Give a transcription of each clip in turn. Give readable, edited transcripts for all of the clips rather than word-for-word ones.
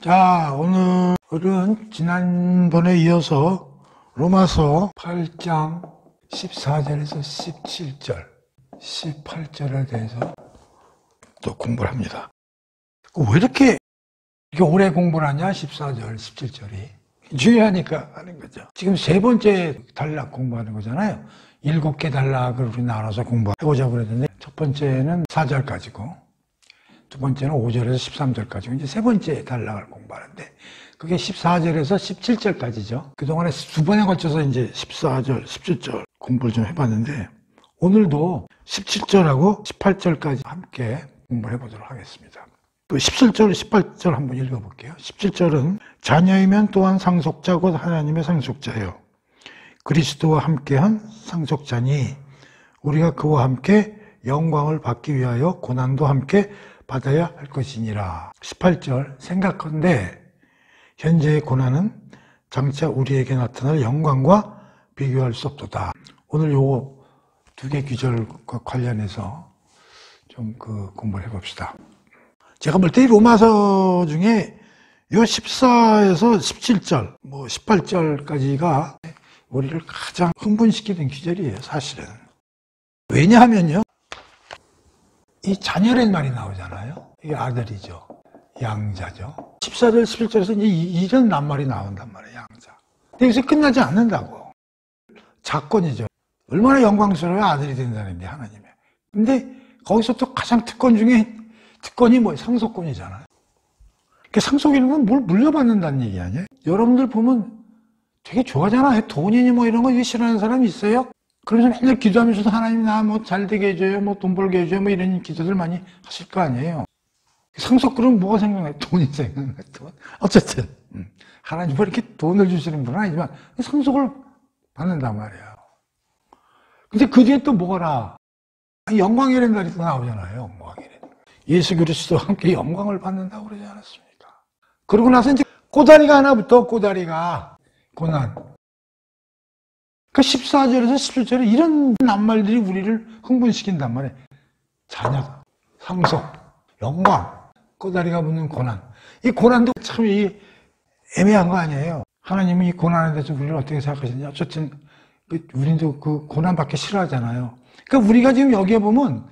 자, 오늘은 지난번에 이어서 로마서 8장 14절에서 17절, 18절에 대해서 또 공부를 합니다. 왜 이렇게 오래 공부를 하냐? 14절, 17절이. 중요하니까 하는 거죠. 지금 세 번째 단락 공부하는 거잖아요. 7개 단락을 우리 나눠서 공부해보자고 그랬는데, 첫 번째는 4절까지고, 두 번째는 5절에서 13절까지고, 이제 세 번째 단락을 공부하는데, 그게 14절에서 17절까지죠. 그동안에 두 번에 걸쳐서 이제 14절, 17절 공부를 좀 해봤는데, 오늘도 17절하고 18절까지 함께 공부를 해보도록 하겠습니다. 또 17절, 18절 한번 읽어볼게요. 17절은 자녀이면 또한 상속자 곧 하나님의 상속자요. 그리스도와 함께한 상속자니 우리가 그와 함께 영광을 받기 위하여 고난도 함께 받아야 할 것이니라. 18절 생각컨대 현재의 고난은 장차 우리에게 나타날 영광과 비교할 수 없도다. 오늘 요 두 개 구절과 관련해서 좀 공부를 해봅시다. 제가 볼 때 로마서 중에 요 14에서 17절, 18절까지가 우리를 가장 흥분시키는 구절이에요, 사실은. 왜냐하면요, 이 자녀란 말이 나오잖아요. 이게 아들이죠. 양자죠. 14절, 17절에서 이제 이런 낱말이 나온단 말이에요, 양자. 근데 여기서 끝나지 않는다고. 자권이죠. 얼마나 영광스러워야 아들이 된다는 게 하나님의. 근데 거기서 또 가장 특권 중에 특권이 뭐예요? 상속권이잖아요. 상속이라는 건 뭘 물려받는다는 얘기 아니에요? 여러분들 보면 되게 좋아하잖아요. 돈이니 뭐 이런 거 싫어하는 사람이 있어요? 그러면서 맨날 기도하면서도 하나님 나 뭐 잘 되게 해줘요, 뭐 돈 벌게 해줘요, 뭐 이런 기도들 많이 하실 거 아니에요. 상속 그러면 뭐가 생각나요? 돈이 생각나요. 돈. 어쨌든 하나님 뭐 이렇게 돈을 주시는 분은 아니지만 상속을 받는단 말이에요. 근데 그 뒤에 또 뭐가라? 영광이라는 날이 또 나오잖아요. 영광이라는. 예수 그리스도와 함께 영광을 받는다고 그러지 않았습니까? 그러고 나서 이제 꼬다리가 하나 붙어, 꼬다리가. 고난. 14절에서 17절에 이런 낱말들이 우리를 흥분시킨단 말이에요. 자녀, 상속, 영광, 꼬다리가 붙는 고난. 이 고난도 참 애매한 거 아니에요. 하나님은 이 고난에 대해서 우리를 어떻게 생각하시냐. 어쨌든 우리도 그 고난 받기 싫어하잖아요. 그러니까 우리가 지금 여기에 보면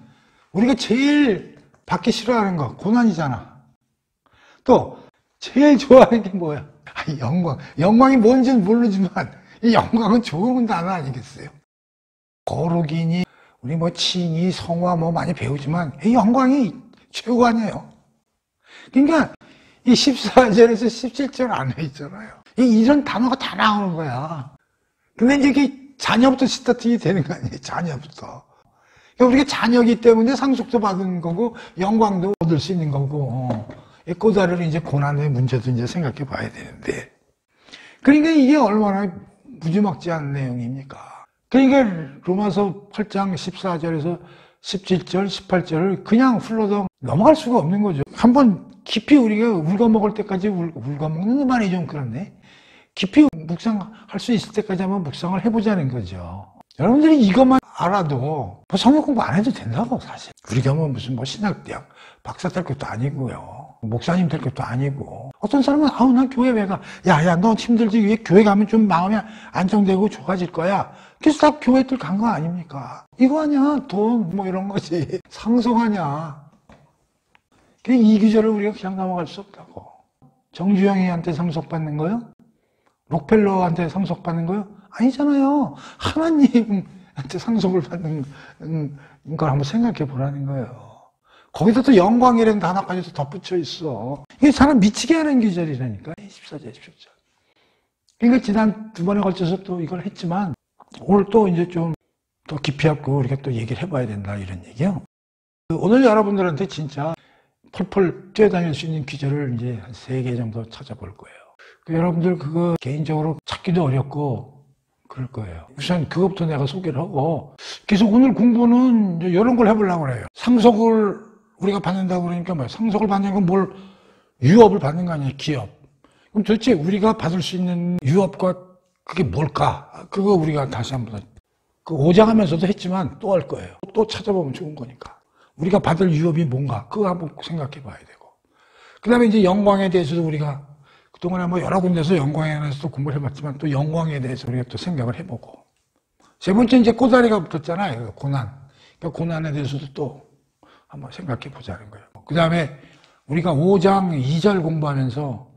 우리가 제일 받기 싫어하는 거 고난이잖아. 또 제일 좋아하는 게 뭐야? 영광. 영광이 뭔지는 모르지만 이 영광은 좋은 단어 아니겠어요? 거룩이니 우리 뭐 칭의, 성화 뭐 많이 배우지만 이 영광이 최고 아니에요. 그러니까 이 14절에서 17절 안에 있잖아요. 이런 단어가 다 나오는 거야. 근데 이제 이게 자녀부터 스타팅이 되는 거 아니에요? 자녀부터. 그러니까 우리가 자녀이기 때문에 상속도 받은 거고 영광도 얻을 수 있는 거고 이 꼬다리를 이제 고난의 문제도 이제 생각해 봐야 되는데, 그러니까 이게 얼마나 무지막지한 내용입니까? 그러니까 로마서 8장 14절에서 17절, 18절을 그냥 흘러도 넘어갈 수가 없는 거죠. 한번 깊이 우리가 울거먹을 때까지 울거먹는 말이 좀 그렇네. 깊이 묵상할 수 있을 때까지 한번 묵상을 해보자는 거죠. 여러분들이 이것만 알아도 성경 공부 안 해도 된다고, 사실. 우리가 무슨 신학대학 박사 될 것도 아니고요. 목사님 될 것도 아니고. 어떤 사람은 난 교회 왜 가? 야, 너 힘들지? 왜 교회 가면 좀 마음이 안정되고 좋아질 거야? 그래서 다 교회들 간 거 아닙니까? 이거 아니야. 돈 뭐 이런 거지. 상속하냐. 이 구절을 우리가 그냥 넘어갈 수 없다고. 정주영이한테 상속받는 거요? 록펠러한테 상속받는 거요? 아니잖아요. 하나님한테 상속을 받는 걸 한번 생각해 보라는 거예요. 거기다 또 영광이라는 단어까지도 덧붙여 있어. 이게 사람 미치게 하는 구절이라니까. 14절, 17절. 그러니까 지난 두 번에 걸쳐서 또 이걸 했지만 오늘 또 이제 좀 더 깊이 있고 우리가 또 얘기를 해봐야 된다, 이런 얘기요. 오늘 여러분들한테 진짜 펄펄 뛰어다닐 수 있는 구절을 이제 한 3개 정도 찾아볼 거예요. 여러분들 그거 개인적으로 찾기도 어렵고 그럴 거예요. 우선 그것부터 내가 소개를 하고, 그래서 오늘 공부는 이제 이런 걸 해보려고 그래요. 상속을 우리가 받는다고 그러니까 뭐야? 상속을 받는 건 뭘, 유업을 받는 거 아니에요, 기업. 그럼 도대체 우리가 받을 수 있는 유업과 그게 뭘까? 그거 우리가 다시 한번 오장하면서도 했지만 또 할 거예요. 또 찾아보면 좋은 거니까. 우리가 받을 유업이 뭔가? 그거 한번 생각해 봐야 되고. 그 다음에 이제 영광에 대해서도 우리가 그동안에 뭐 여러 군데서 영광에 대해서도 공부를 해봤지만 또 영광에 대해서 우리가 또 생각을 해보고. 세 번째 이제 꼬다리가 붙었잖아요. 고난. 그러니까 고난에 대해서도 또 한번 생각해 보자는 거예요. 그 다음에 우리가 5장 2절 공부하면서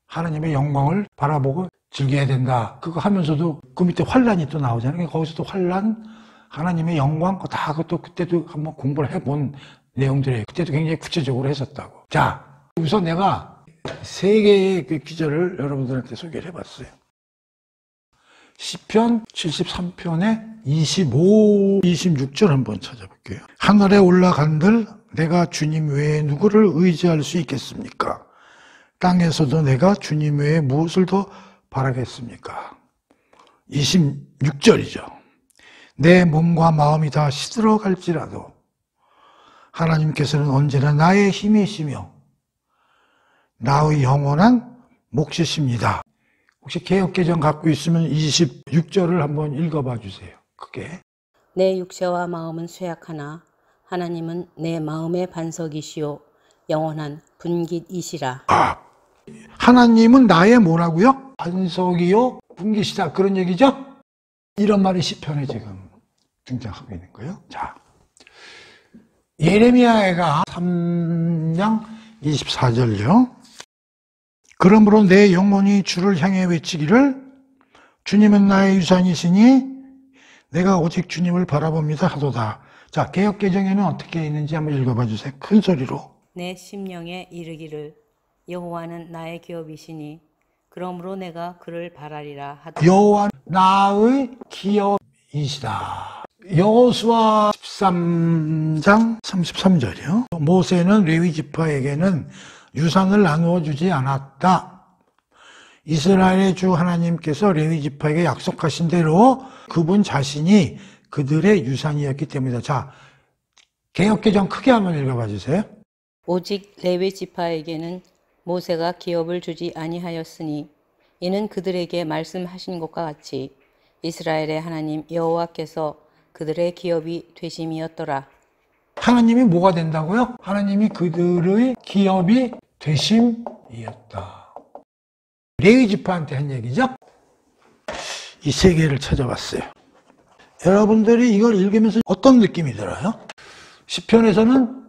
하나님의 영광을 바라보고 즐겨야 된다. 그거 하면서도 그 밑에 환란이 또 나오잖아요. 거기서도 환란, 하나님의 영광, 다 그것도 그때도 한번 공부를 해본 내용들이에요. 그때도 굉장히 구체적으로 했었다고. 자, 우선 내가 3개의 그 기절을 여러분들한테 소개를 해봤어요. 시편 73편의 25, 26절 한번 찾아볼게요. 하늘에 올라간들 내가 주님 외에 누구를 의지할 수 있겠습니까? 땅에서도 내가 주님 외에 무엇을 더 바라겠습니까? 26절이죠. 내 몸과 마음이 다 시들어갈지라도 하나님께서는 언제나 나의 힘이시며 나의 영원한 몫이십니다. 혹시 개역개정 갖고 있으면 26절을 한번 읽어봐 주세요. 크게. 내 육체와 마음은 쇠약하나 하나님은 내 마음의 반석이시요 영원한 분깃이시라. 하나님은 나의 뭐라고요? 반석이요 분깃이다. 그런 얘기죠? 이런 말이 시편에 지금 등장하고 있는 거예요. 자, 예레미야가 3장 24절요. 그러므로 내 영혼이 주를 향해 외치기를 주님은 나의 유산이시니 내가 오직 주님을 바라봅니다 하도다. 자, 개역개정에는 어떻게 있는지 한번 읽어봐 주세요. 큰 소리로. 내 심령에 이르기를 여호와는 나의 기업이시니 그러므로 내가 그를 바라리라 하도다. 여호와 나의 기업이시다. 여호수아 13장 33절이요. 모세는 레위 지파에게는 유산을 나누어 주지 않았다. 이스라엘의 주 하나님께서 레위 지파에게 약속하신 대로 그분 자신이 그들의 유산이었기 때문이다. 자, 개역개정 크게 한번 읽어봐 주세요. 오직 레위 지파에게는 모세가 기업을 주지 아니하였으니 이는 그들에게 말씀하신 것과 같이 이스라엘의 하나님 여호와께서 그들의 기업이 되심이었더라. 하나님이 뭐가 된다고요? 하나님이 그들의 기업이 되심이었다. 레위 지파한테 한 얘기죠? 이 세 개를 찾아봤어요. 여러분들이 이걸 읽으면서 어떤 느낌이 들어요? 시편에서는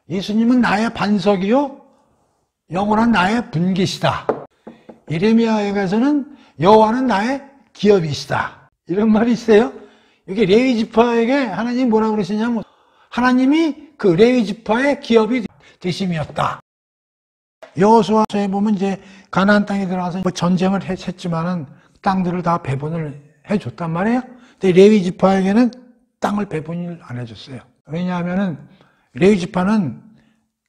예수님은 나의 반석이요 영원한 나의 분깃이다. 예레미야에 가서는 여호와는 나의 기업이시다. 이런 말이 있어요. 이게 레위 지파에게 하나님이 뭐라고 그러시냐면 하나님이 그 레위 지파의 기업이 되심이었다. 여호수아서에 보면 이제 가나안 땅에 들어가서 뭐 전쟁을 했지만은 땅들을 다 배분을 해줬단 말이에요. 근데 레위 지파에게는 땅을 배분을 안 해줬어요. 왜냐하면은 레위 지파는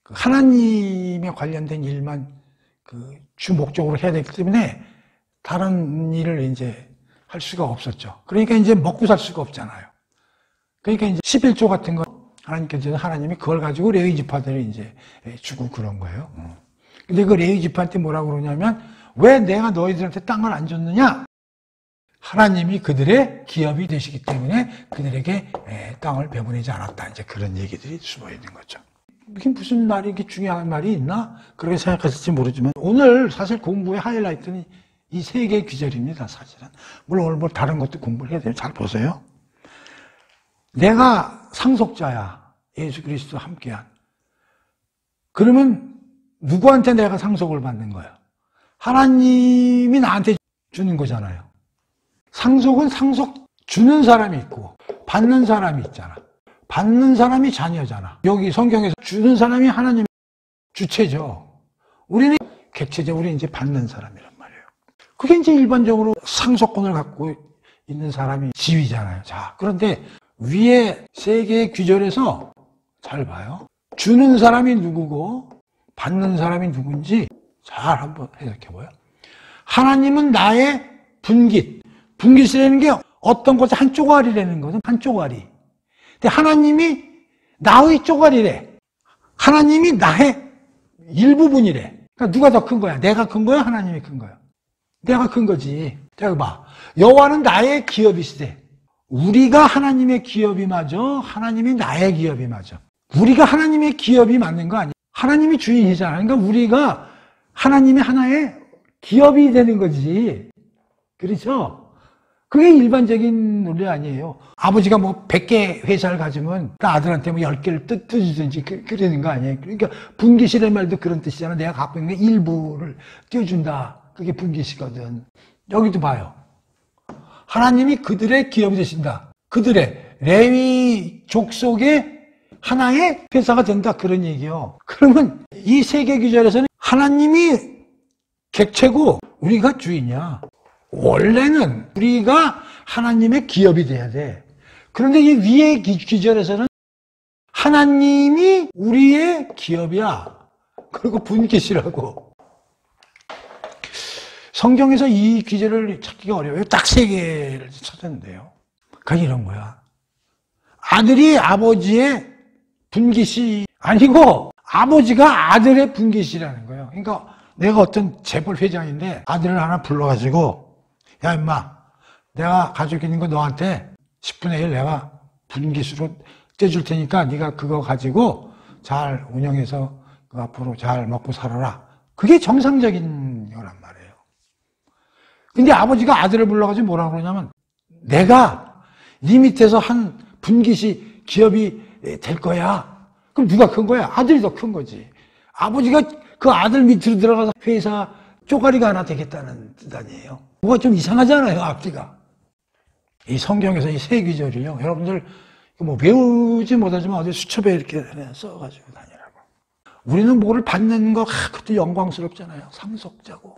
하나님에 관련된 일만 그 주 목적으로 해야 되기 때문에 다른 일을 이제 할 수가 없었죠. 그러니까 이제 먹고 살 수가 없잖아요. 그러니까 이제 11조 같은 거 하나님이 그걸 가지고 레위 지파들이 이제 주고 그런 거예요. 근데 그 레위 지파한테 뭐라고 그러냐면 왜 내가 너희들한테 땅을 안 줬느냐? 하나님이 그들의 기업이 되시기 때문에 그들에게 땅을 배분하지 않았다. 이제 그런 얘기들이 숨어 있는 거죠. 이게 무슨 말이 이게 중요한 말이 있나? 그렇게 생각하실지 모르지만 오늘 사실 공부의 하이라이트는 이 세 개의 귀절입니다. 사실은. 물론 오늘 뭐 다른 것도 공부를 해야 돼요. 잘 보세요. 내가 상속자야. 예수 그리스도와 함께한. 그러면 누구한테 내가 상속을 받는 거야? 하나님이 나한테 주는 거잖아요. 상속은 상속 주는 사람이 있고 받는 사람이 있잖아. 받는 사람이 자녀잖아. 여기 성경에서 주는 사람이 하나님의 주체죠. 우리는 객체죠. 우리는 이제 받는 사람이란 말이에요. 그게 이제 일반적으로 상속권을 갖고 있는 사람이 지위잖아요. 자, 그런데 위에 세 개의 귀절에서 잘 봐요. 주는 사람이 누구고 받는 사람이 누군지 잘 한번 해석해봐요. 하나님은 나의 분깃. 분깃이라는 게 어떤 것이 한 쪼가리라는 거죠. 한 쪼가리. 근데 하나님이 나의 쪼가리래. 하나님이 나의 일부분이래. 그러니까 누가 더 큰 거야? 내가 큰 거야? 하나님이 큰 거야? 내가 큰 거지. 자, 봐. 여호와는 나의 기업이시대. 우리가 하나님의 기업이 맞아? 하나님이 나의 기업이 맞아? 우리가 하나님의 기업이 맞는 거 아니야? 하나님이 주인이잖아. 그러니까 우리가 하나님의 하나의 기업이 되는 거지. 그렇죠? 그게 일반적인 논리 아니에요. 아버지가 뭐 100개 회사를 가지면 아들한테 뭐 10개를 뜯어주든지 그러는 거 아니에요. 그러니까 분기시라는 말도 그런 뜻이잖아. 내가 갖고 있는 일부를 띄워준다. 그게 분기시거든. 여기도 봐요. 하나님이 그들의 기업이 되신다. 그들의 레위 족속의 하나의 회사가 된다. 그런 얘기요. 그러면 이 세계 규절에서는 하나님이 객체고 우리가 주인이야. 원래는 우리가 하나님의 기업이 돼야 돼. 그런데 이 위의 규절에서는 하나님이 우리의 기업이야. 그리고 분깃이라고. 성경에서 이 규절을 찾기가 어려워요. 딱 3개를 찾았는데요. 그게 이런 거야. 아들이 아버지의 분깃이 아니고 아버지가 아들의 분깃이라는 거예요. 그러니까 내가 어떤 재벌 회장인데 아들을 하나 불러가지고 야 임마 내가 가지고 있는 거 너한테 10분의 1 내가 분깃으로 떼줄 테니까 네가 그거 가지고 잘 운영해서 앞으로 잘 먹고 살아라. 그게 정상적인 거란 말이에요. 근데 아버지가 아들을 불러가지고 뭐라 그러냐면 내가 네 밑에서 한 분깃이 기업이 될 거야. 그럼 누가 큰 거야? 아들이 더 큰 거지. 아버지가 그 아들 밑으로 들어가서 회사 쪼가리가 하나 되겠다는 뜻 아니에요. 뭐가 좀 이상하잖아요, 앞뒤가. 이 성경에서 이 세 규절이요. 여러분들 뭐 외우지 못하지만 어디 수첩에 이렇게 써가지고 다니라고. 우리는 뭐를 받는 거, 그것도 영광스럽잖아요. 상속자고.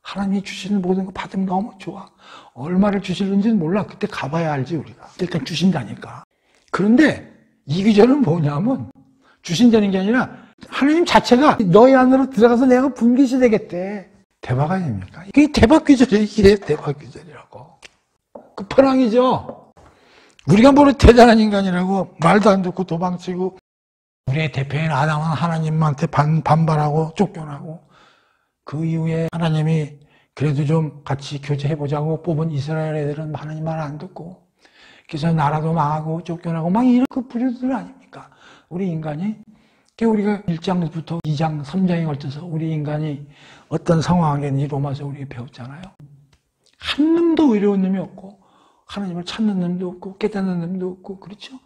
하나님이 주시는 모든 거 받으면 너무 좋아. 얼마를 주시는지는 몰라. 그때 가봐야 알지, 우리가. 일단 주신다니까. 그런데 이 규절은 뭐냐면, 주신다는 게 아니라, 하나님 자체가 너희 안으로 들어가서 내가 분깃이 되겠대. 대박 아닙니까? 이게 대박 규절이에요. 이게 대박 규절이라고. 끝판왕이죠. 우리가 뭐 대단한 인간이라고 말도 안 듣고 도망치고 우리의 대표인 아담은 하나님한테 반발하고 쫓겨나고 그 이후에 하나님이 그래도 좀 같이 교제해보자고 뽑은 이스라엘 애들은 하나님 말 안 듣고 그래서 나라도 망하고 쫓겨나고 막 이런 그 부류들 아닙니까? 우리 인간이 우리가 1장부터 2장, 3장에 걸쳐서 우리 인간이 어떤 상황에 있는지 로마서 우리가 배웠잖아요. 한 놈도 의로운 놈이 없고 하나님을 찾는 놈도 없고 깨닫는 놈도 없고 그렇죠?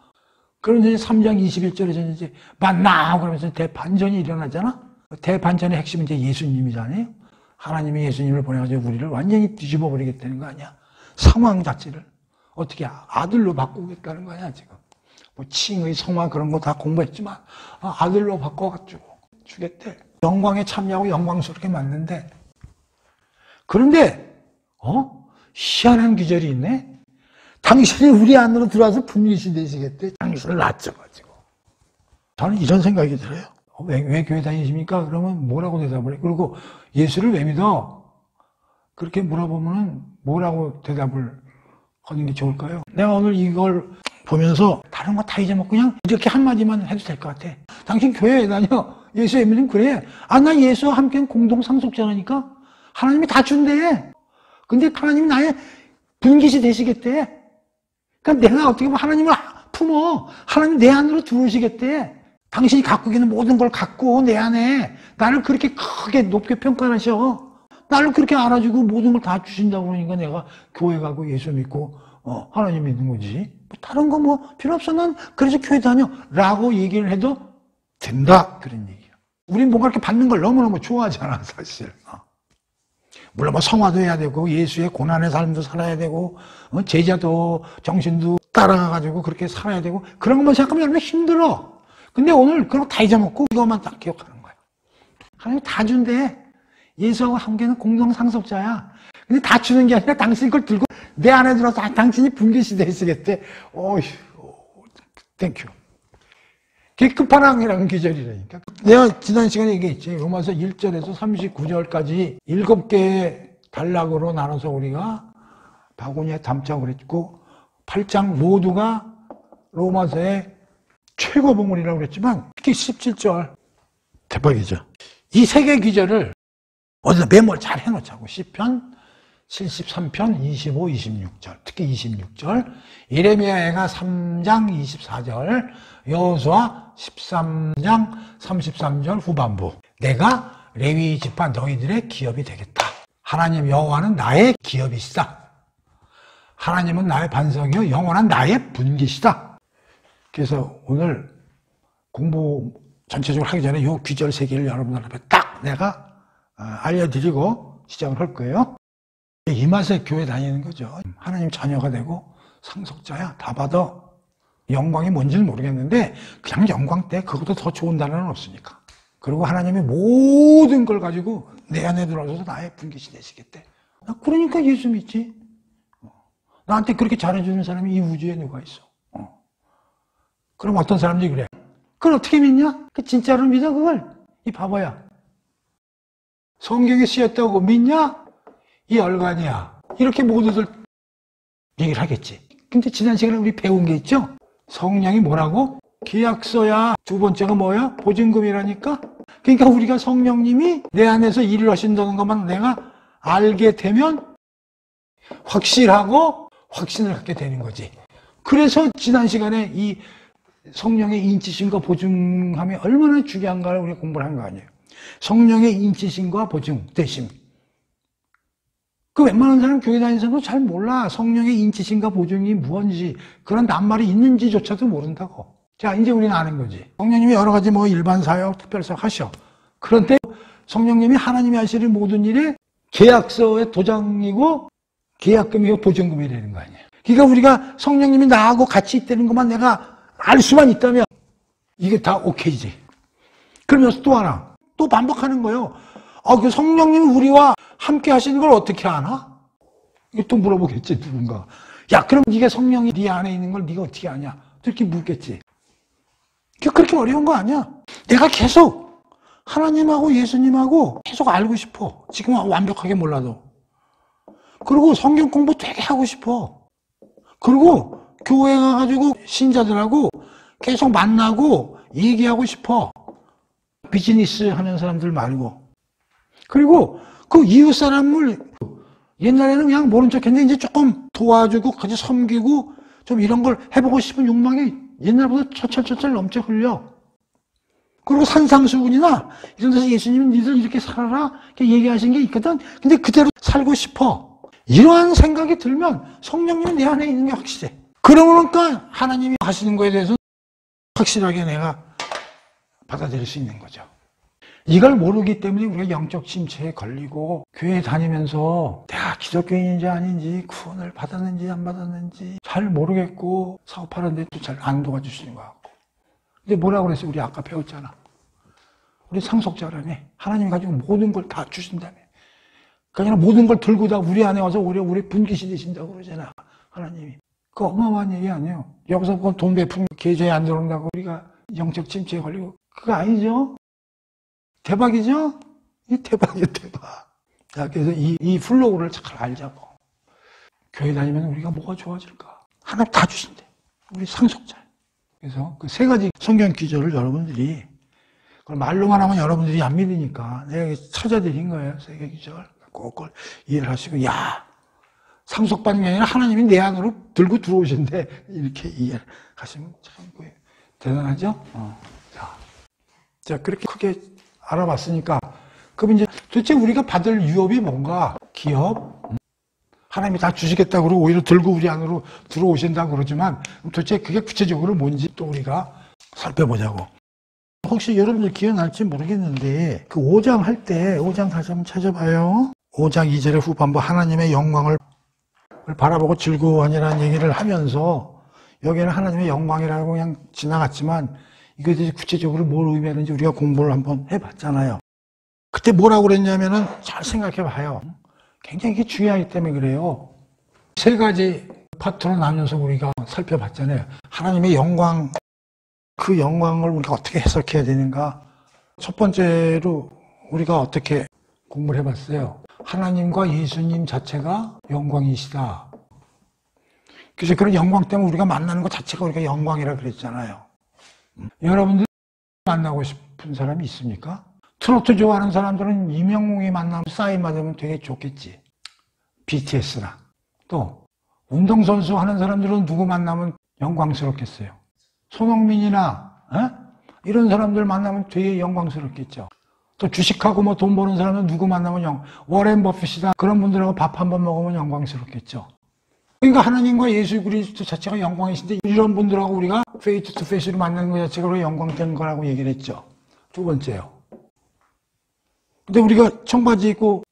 그런데 3장 21절에서 이제 만나 그러면서 대반전이 일어나잖아. 대반전의 핵심은 이제 예수님이잖아요. 하나님이 예수님을 보내가지고 우리를 완전히 뒤집어 버리겠다는 거 아니야. 상황 자체를 어떻게 아들로 바꾸겠다는 거 아니야 지금. 뭐 칭의 성화 그런 거 다 공부했지만 아들로 바꿔가지고 주겠대. 영광에 참여하고 영광스럽게 만드는데 그런데 희한한 규절이 있네. 당신이 우리 안으로 들어와서 분깃이 되시겠대. 당신을 낮춰가지고. 저는 이런 생각이 들어요. 왜 교회 다니십니까? 그러면 뭐라고 대답을 해? 그리고 예수를 왜 믿어? 그렇게 물어보면 뭐라고 대답을 하는 게 좋을까요? 내가 오늘 이걸 보면서 다른 거 다 잊어먹고 그냥 이렇게 한마디만 해도 될 것 같아. 당신 교회에 다녀. 예수 믿으면 그래. 나 예수와 함께 공동 상속자라니까. 하나님이 다 준대. 근데 하나님이 나의 분깃이 되시겠대. 그러니까 내가 어떻게 보면 하나님을 품어. 하나님 내 안으로 들어오시겠대. 당신이 갖고 있는 모든 걸 갖고 내 안에 나를 그렇게 크게 높게 평가하셔. 나를 그렇게 알아주고 모든 걸 다 주신다고 그러니까 내가 교회 가고 예수 믿고 하나님 믿는 거지. 다른 거 뭐 필요 없어. 난 그래서 교회 다녀. 라고 얘기를 해도 된다. 그런 얘기야. 우린 뭔가 이렇게 받는 걸 너무너무 좋아하잖아, 사실. 물론 뭐 성화도 해야 되고 예수의 고난의 삶도 살아야 되고 제자도 정신도 따라가가지고 그렇게 살아야 되고 그런 것만 생각하면 얼마나 힘들어. 근데 오늘 그런 거 다 잊어먹고 이것만 딱 기억하는 거야. 하나님 다 준대. 예수하고 함께는 공동 상속자야. 근데 다 주는 게 아니라 당신 걸 들고 내 안에 들어서 당신이 분깃이 되시겠대. 어휴, 땡큐. 그게 끝판왕이라는 규절이라니까. 내가 지난 시간에 얘기했지. 로마서 1절에서 39절까지 7개의 단락으로 나눠서 우리가 바구니에 담자고 그랬고 8장 모두가 로마서의 최고 본문이라고 그랬지만 특히 17절 대박이죠. 이 세 개 규절을 어디다 메모를 잘 해놓자고. 시편, 73편 25, 26절, 특히 26절, 예레미야가 3장 24절, 여호수아 13장 33절 후반부. 내가 레위 지파 너희들의 기업이 되겠다. 하나님 여호와는 나의 기업이시다. 하나님은 나의 반석이요 영원한 나의 분기시다. 그래서 오늘 공부 전체적으로 하기 전에 이 귀절 세 개를 여러분들 앞에 딱 내가 알려드리고 시작을 할 거예요. 이 맛에 교회 다니는 거죠. 하나님 자녀가 되고 상속자야. 다 받아. 영광이 뭔지는 모르겠는데 그냥 영광 때 그것도 더 좋은 단어는 없으니까. 그리고 하나님이 모든 걸 가지고 내 안에 들어와서 나의 분깃이 되시겠대. 나 그러니까 예수 믿지. 나한테 그렇게 잘해주는 사람이 이 우주에 누가 있어. 그럼 어떤 사람들이 그래. 그걸 어떻게 믿냐? 그 진짜로 믿어 그걸. 이 바보야. 성경에 쓰였다고 믿냐? 이 얼간이야. 이렇게 모두들 얘기를 하겠지. 근데 지난 시간에 우리 배운 게 있죠? 성령이 뭐라고? 계약서야. 두 번째가 뭐야? 보증금이라니까? 그러니까 우리가 성령님이 내 안에서 일을 하신다는 것만 내가 알게 되면 확실하고 확신을 갖게 되는 거지. 그래서 지난 시간에 이 성령의 인치심과 보증함이 얼마나 중요한가를 우리가 공부를 한 거 아니에요. 성령의 인치심과 보증되심. 그 웬만한 사람 교회 다니는 사람도 잘 몰라. 성령의 인치심과 보증이 무엇인지, 그런 낱말이 있는지조차도 모른다고. 자, 이제 우리는 아는 거지. 성령님이 여러 가지 뭐 일반 사역, 특별 사역 하셔. 그런데 성령님이 하나님이 하시는 모든 일에 계약서의 도장이고 계약금이고 보증금이 되는 거 아니에요. 그러니까 우리가 성령님이 나하고 같이 있다는 것만 내가 알 수만 있다면 이게 다 오케이지. 그러면서 또 하나, 또 반복하는 거예요. 그 성령님이 우리와 함께 하시는 걸 어떻게 아나? 이거 또 물어보겠지, 누군가. 야, 그럼 네가 성령이 네 안에 있는 걸 네가 어떻게 아냐? 이렇게 묻겠지. 그렇게 어려운 거 아니야. 내가 계속 하나님하고 예수님하고 계속 알고 싶어. 지금 완벽하게 몰라도. 그리고 성경 공부 되게 하고 싶어. 그리고 교회 가가지고 신자들하고 계속 만나고 얘기하고 싶어. 비즈니스 하는 사람들 말고. 그리고 그 이웃 사람을 옛날에는 그냥 모른 척 했는데 이제 조금 도와주고 같이 섬기고 좀 이런 걸 해보고 싶은 욕망이 옛날보다 철철철철 넘쳐 흘려. 그리고 산상수훈이나 이런 데서 예수님은 니들 이렇게 살아라 이렇게 얘기하신 게 있거든. 근데 그대로 살고 싶어. 이러한 생각이 들면 성령님이 내 안에 있는 게 확실해. 그러니까 하나님이 하시는 거에 대해서 확실하게 내가 받아들일 수 있는 거죠. 이걸 모르기 때문에 우리가 영적 침체에 걸리고 교회 다니면서 내가 기독교인인지 아닌지 구원을 받았는지 안 받았는지 잘 모르겠고 사업하는데도 잘 안 도와주시는 것 같고. 근데 뭐라고 그랬어? 우리 아까 배웠잖아. 우리 상속자라며. 하나님이 가지고 모든 걸 다 주신다며. 그러니까 모든 걸 들고 다 우리 안에 와서 우리 분깃이 되신다고 그러잖아. 하나님이. 그 어마어마한 얘기 아니에요. 여기서 돈 베푼 계좌에 안 들어온다고 우리가 영적 침체에 걸리고. 그거 아니죠? 대박이죠? 이 대박이에요, 대박. 자, 그래서 이 플로우를 잘 알자고. 교회 다니면 우리가 뭐가 좋아질까? 하나님 다 주신대. 우리 상속자. 그래서 그 세 가지 성경 기절을 여러분들이, 그걸 말로만 하면 여러분들이 안 믿으니까 내가 찾아드린 거예요. 세 개 기절. 꼭 그걸 이해를 하시고, 야, 상속받는 게 아니라 하나님이 내 안으로 들고 들어오신대. 이렇게 이해를 하시면 참 대단하죠? 자, 그렇게 크게 알아봤으니까, 그럼 이제 도대체 우리가 받을 유업이 뭔가? 기업? 하나님이 다 주시겠다고 그러고 오히려 들고 우리 안으로 들어오신다고 그러지만 도대체 그게 구체적으로 뭔지 또 우리가 살펴보자고. 혹시 여러분들 기억날지 모르겠는데 그 5장 할 때 5장 다시 한번 찾아봐요. 5장 2절의 후반부 하나님의 영광을 바라보고 즐거워하니라는 얘기를 하면서 여기에는 하나님의 영광이라고 그냥 지나갔지만 이것이 구체적으로 뭘 의미하는지 우리가 공부를 한번 해봤잖아요. 그때 뭐라고 그랬냐면은 잘 생각해 봐요. 굉장히 이게 중요하기 때문에 그래요. 세 가지 파트로 나눠서 우리가 살펴봤잖아요. 하나님의 영광, 그 영광을 우리가 어떻게 해석해야 되는가. 첫 번째로 우리가 어떻게 공부를 해봤어요. 하나님과 예수님 자체가 영광이시다. 그래서 그런 영광 때문에 우리가 만나는 것 자체가 우리가 영광이라 그랬잖아요. 여러분들 만나고 싶은 사람이 있습니까? 트로트 좋아하는 사람들은 이명웅이 만나면 사인 받으면 되게 좋겠지. BTS나 또 운동선수 하는 사람들은 누구 만나면 영광스럽겠어요? 손흥민이나 이런 사람들 만나면 되게 영광스럽겠죠. 또 주식하고 뭐 돈 버는 사람은 누구 만나면 워렌 버핏이다 그런 분들하고 밥 한번 먹으면 영광스럽겠죠. 그러니까 하나님과 예수 그리스도 자체가 영광이신데 이런 분들하고 우리가 페이스 투 페이스로 만나는 것 자체가 우리가 영광된 거라고 얘기를 했죠. 두 번째요. 근데 우리가 청바지 입고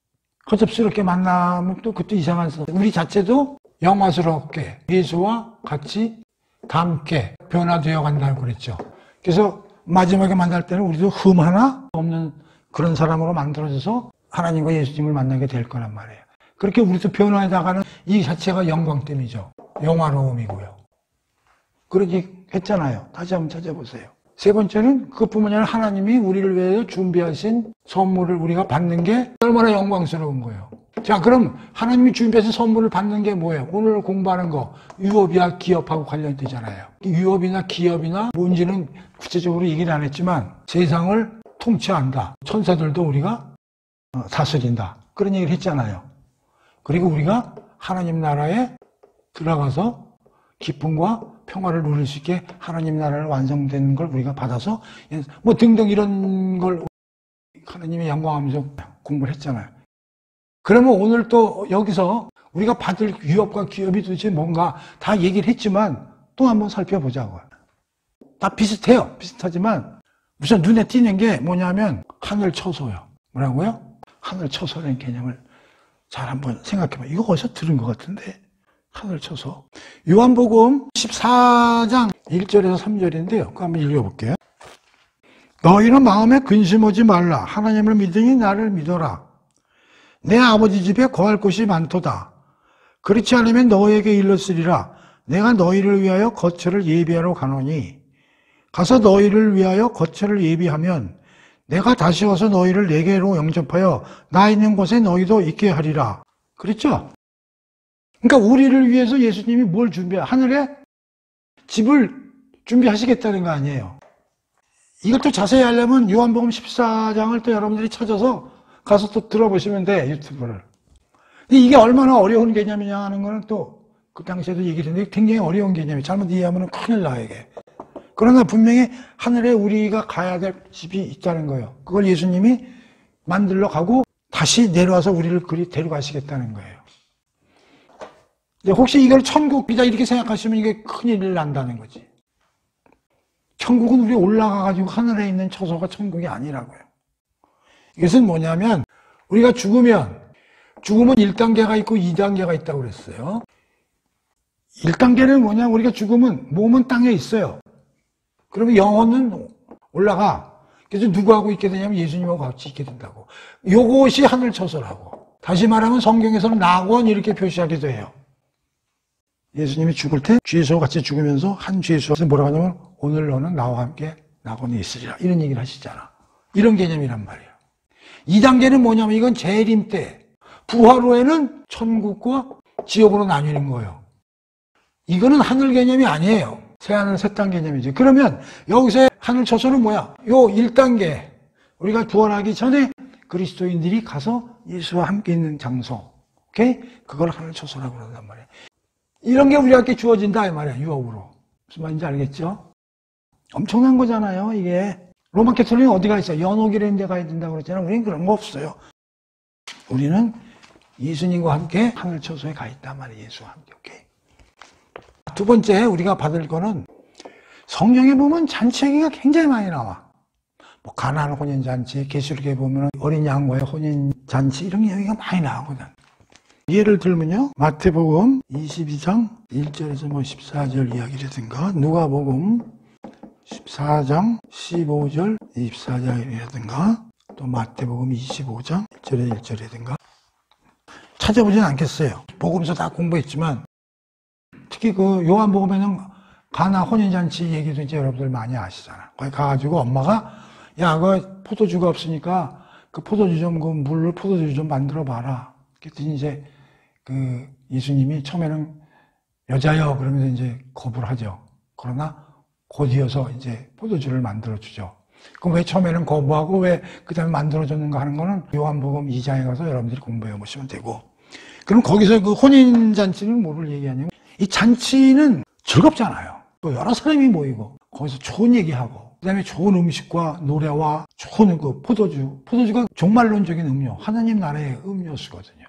허접스럽게 만나면 또 그것도 이상한 소. 우리 자체도 영화스럽게 예수와 같이 함께 변화되어 간다고 그랬죠. 그래서 마지막에 만날 때는 우리도 흠 하나 없는 그런 사람으로 만들어져서 하나님과 예수님을 만나게 될 거란 말이에요. 그렇게 우리도 변화해 나가는 이 자체가 영광됨이죠. 영화로움이고요. 그렇게 했잖아요. 다시 한번 찾아보세요. 세 번째는 그것뿐만 아니라 하나님이 우리를 위해 준비하신 선물을 우리가 받는 게 얼마나 영광스러운 거예요. 자, 그럼 하나님이 준비하신 선물을 받는 게 뭐예요? 오늘 공부하는 거 유업이야 기업하고 관련되잖아요. 유업이나 기업이나 뭔지는 구체적으로 얘기는 안 했지만 세상을 통치한다. 천사들도 우리가 다스린다. 그런 얘기를 했잖아요. 그리고 우리가 하나님 나라에 들어가서 기쁨과 평화를 누릴 수 있게 하나님 나라를 완성되는 걸 우리가 받아서 뭐 등등 이런 걸 하나님의 영광하면서 공부를 했잖아요. 그러면 오늘 또 여기서 우리가 받을 유업과 기업이 도대체 뭔가 다 얘기를 했지만 또 한번 살펴보자고요. 다 비슷해요. 비슷하지만 우선 눈에 띄는 게 뭐냐면 하늘 처소요. 뭐라고요? 하늘 처소라는 개념을 잘 한번 생각해봐요. 이거 어디서 들은 것 같은데 하늘 처소. 요한복음 14장 1절에서 3절인데요. 그거 한번 읽어볼게요. 너희는 마음에 근심하지 말라. 하나님을 믿으니 나를 믿어라. 내 아버지 집에 거할 곳이 많도다. 그렇지 않으면 너희에게 일렀으리라. 내가 너희를 위하여 거처를 예비하러 가노니 가서 너희를 위하여 거처를 예비하면 내가 다시 와서 너희를 내게로 영접하여 나 있는 곳에 너희도 있게 하리라. 그랬죠? 그러니까 우리를 위해서 예수님이 뭘 하늘에 집을 준비하시겠다는 거 아니에요. 이것도 자세히 하려면 요한복음 14장을 또 여러분들이 찾아서 가서 또 들어보시면 돼, 유튜브를. 근데 이게 얼마나 어려운 개념이냐 하는 거는 또 그 당시에도 얘기를 했는데 굉장히 어려운 개념이에요. 잘못 이해하면 큰일 나요, 이게. 그러나 분명히 하늘에 우리가 가야 될 집이 있다는 거예요. 그걸 예수님이 만들러 가고 다시 내려와서 우리를 그리 데려가시겠다는 거예요. 근데 혹시 이걸 천국이다 이렇게 생각하시면 이게 큰일 난다는 거지. 천국은 우리 올라가가지고 하늘에 있는 처소가 천국이 아니라고요. 이것은 뭐냐면 우리가 죽으면 1단계가 있고 2단계가 있다고 그랬어요. 1단계는 뭐냐, 우리가 죽으면 몸은 땅에 있어요. 그러면 영혼은 올라가. 그래서 누구하고 있게 되냐면 예수님하고 같이 있게 된다고. 요것이 하늘 처소라고. 다시 말하면 성경에서는 낙원 이렇게 표시하기도 해요. 예수님이 죽을 때 죄수와 같이 죽으면서 한 죄수한테 뭐라고 하냐면 오늘 너는 나와 함께 낙원에 있으리라. 이런 얘기를 하시잖아. 이런 개념이란 말이에요. 2단계는 뭐냐면 이건 재림 때. 부활 후에는 천국과 지옥으로 나뉘는 거예요. 이거는 하늘 개념이 아니에요. 새하늘 새 땅 개념이죠. 그러면 여기서 하늘 처소는 뭐야? 요 1단계. 우리가 부활하기 전에 그리스도인들이 가서 예수와 함께 있는 장소. 오케이? 그걸 하늘 처소라고 그런단 말이에요. 이런 게 우리한테 주어진다 이 말이야. 유업으로. 무슨 말인지 알겠죠? 엄청난 거잖아요, 이게. 로마 캐톨릭은 어디가 있어요? 연옥이라는 데 가야 된다고 그랬잖아요. 우리는 그런 거 없어요. 우리는 예수님과 함께 하늘 처소에 가 있단 말이에요. 예수와 함께. 오케이. 두 번째 우리가 받을 거는 성경에 보면 잔치 얘기가 굉장히 많이 나와. 뭐 가나안 혼인잔치, 계시록에 보면 어린 양과의 혼인잔치 이런 얘기가 많이 나오거든. 예를 들면요. 마태복음 22장 1절에서 뭐 14절 이야기라든가 누가복음 14장 15절 24절이라든가 또 마태복음 25장 1절에 1절이라든가 찾아보진 않겠어요. 복음서 다 공부했지만 특히 그 요한복음에는 가나 혼인잔치 얘기도 이제 여러분들 많이 아시잖아. 거기 가가지고 엄마가 야, 그 포도주가 없으니까 그 포도주 좀, 그 물을 포도주 좀 만들어 봐라. 그랬더니 이제 그 예수님이 처음에는 여자여 그러면서 이제 거부를 하죠. 그러나 곧이어서 이제 포도주를 만들어 주죠. 그럼 왜 처음에는 거부하고 왜 그 다음에 만들어 줬는가 하는 거는 요한복음 2장에 가서 여러분들이 공부해 보시면 되고. 그럼 거기서 그 혼인잔치는 뭐를 얘기하냐면, 이 잔치는 즐겁잖아요. 또 여러 사람이 모이고, 거기서 좋은 얘기하고, 그 다음에 좋은 음식과 노래와 좋은 그 포도주가 종말론적인 음료, 하나님 나라의 음료수거든요.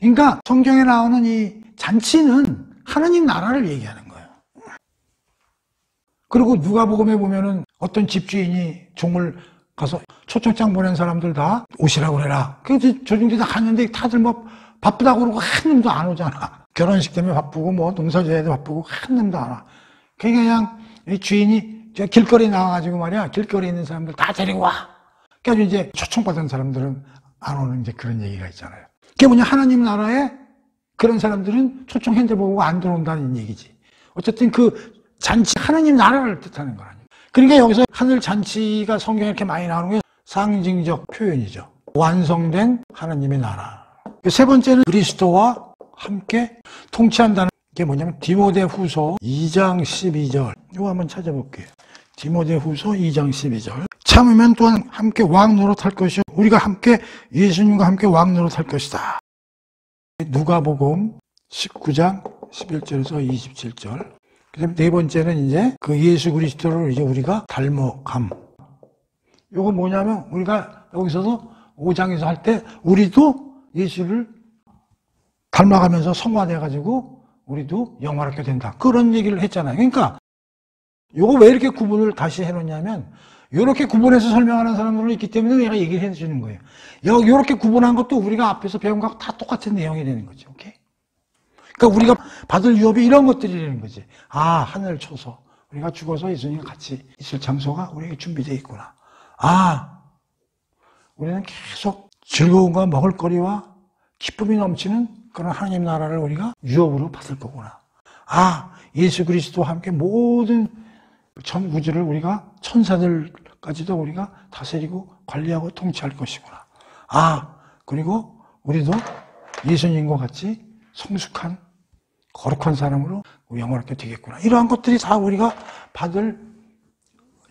그러니까 성경에 나오는 이 잔치는 하나님 나라를 얘기하는 거예요. 그리고 누가복음에 보면은 어떤 집주인이 종을 가서 초청장 보낸 사람들 다 오시라고 그래라. 그래서 조중들이 다 갔는데 다들 뭐 바쁘다고 그러고 한 놈도 안 오잖아. 결혼식 때문에 바쁘고 뭐 농사지어야 바쁘고 한 놈도 안 와. 그러니까 그냥 주인이 저 길거리 나와가지고 말이야, 길거리에 있는 사람들 다 데리고 와. 그래서 이제 초청받은 사람들은 안 오는 이제 그런 얘기가 있잖아요. 그게 뭐냐, 하나님 나라에 그런 사람들은 초청했는데 보고 안 들어온다는 얘기지. 어쨌든 그 잔치, 하나님 나라를 뜻하는 거라니. 그러니까 여기서 하늘 잔치가 성경에 이렇게 많이 나오는 게 상징적 표현이죠. 완성된 하나님의 나라. 세 번째는 그리스도와 함께 통치한다는 게 뭐냐면 디모데후서 2장 12절. 이거 한번 찾아볼게요. 디모데후서 2장 12절. 참으면 또한 함께 왕 노릇할 것이요 우리가 함께 예수님과 함께 왕 노릇할 것이다. 누가복음 19장 11절에서 27절. 그다음에 네 번째는 이제 그 예수 그리스도를 이제 우리가 닮아감. 요거 뭐냐면 우리가 여기서도 5장에서 할 때 우리도 예수를 닮아가면서 성화돼가지고 우리도 영화롭게 된다. 그런 얘기를 했잖아요. 그러니까 요거 왜 이렇게 구분을 다시 해놓냐면 요렇게 구분해서 설명하는 사람들은 있기 때문에 내가 얘기를 해주는 거예요. 요렇게 구분한 것도 우리가 앞에서 배운 거하고 다 똑같은 내용이 되는 거죠. 오케이? 그러니까 우리가 받을 유업이 이런 것들이라는 거지. 아, 하늘 쳐서 우리가 죽어서 예수님과 같이 있을 장소가 우리에게 준비되어 있구나. 아, 우리는 계속 즐거움과 먹을거리와 기쁨이 넘치는 그런 하나님 나라를 우리가 유업으로 받을 거구나. 아, 예수 그리스도와 함께 모든 전 우주를 우리가 천사들까지도 우리가 다스리고 관리하고 통치할 것이구나. 아, 그리고 우리도 예수님과 같이 성숙한 거룩한 사람으로 영원하게 되겠구나. 이러한 것들이 다 우리가 받을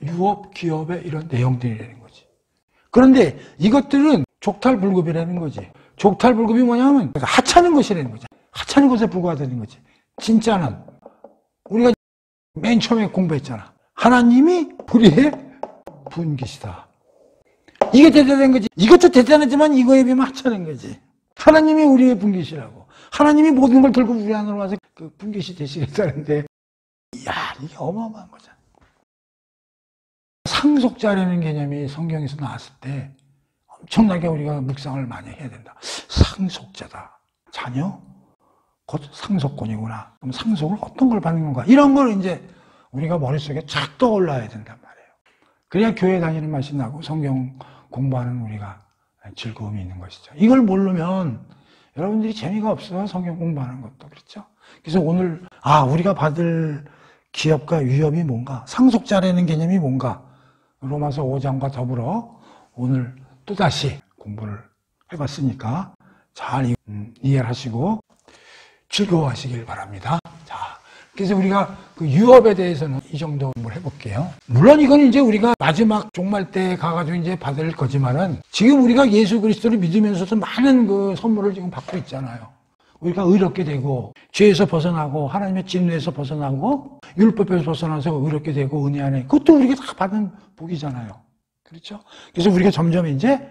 유업, 기업의 이런 내용들이라는 거지. 그런데 이것들은 족탈불급이라는 거지. 족탈불급이 뭐냐면 하찮은 것이라는 거지. 하찮은 것에 불과하다는 거지. 진짜는 우리가 맨 처음에 공부했잖아. 하나님이 우리의 분깃이다. 이게 대단한 거지. 이것도 대단하지만 이거에 비하면 하찮은 거지. 하나님이 우리의 분깃이라고. 하나님이 모든 걸 들고 우리 안으로 와서 그 분깃이 되시겠다는데, 이야, 이게 어마어마한 거잖아. 상속자라는 개념이 성경에서 나왔을 때 엄청나게 우리가 묵상을 많이 해야 된다. 상속자다. 자녀? 곧 상속권이구나. 그럼 상속을 어떤 걸 받는 건가? 이런 걸 이제 우리가 머릿속에 착 떠올라야 된단 말이에요. 그래야 교회 다니는 맛이 나고 성경 공부하는 우리가 즐거움이 있는 것이죠. 이걸 모르면 여러분들이 재미가 없어요. 성경 공부하는 것도. 그렇죠? 그래서 오늘 우리가 받을 기업과 위협이 뭔가, 상속자라는 개념이 뭔가, 로마서 5장과 더불어 오늘 또다시 공부를 해봤으니까 잘 이해를 하시고 즐거워하시길 바랍니다. 자, 그래서 우리가 그 유업에 대해서는 이 정도 공부를 해볼게요. 물론 이건 이제 우리가 마지막 종말 때 가가지고 이제 받을 거지만은 지금 우리가 예수 그리스도를 믿으면서도 많은 그 선물을 지금 받고 있잖아요. 우리가 의롭게 되고 죄에서 벗어나고 하나님의 진노에서 벗어나고 율법에서 벗어나서 의롭게 되고 은혜 안에, 그것도 우리가 다 받은 복이잖아요. 그렇죠? 그래서 우리가 점점 이제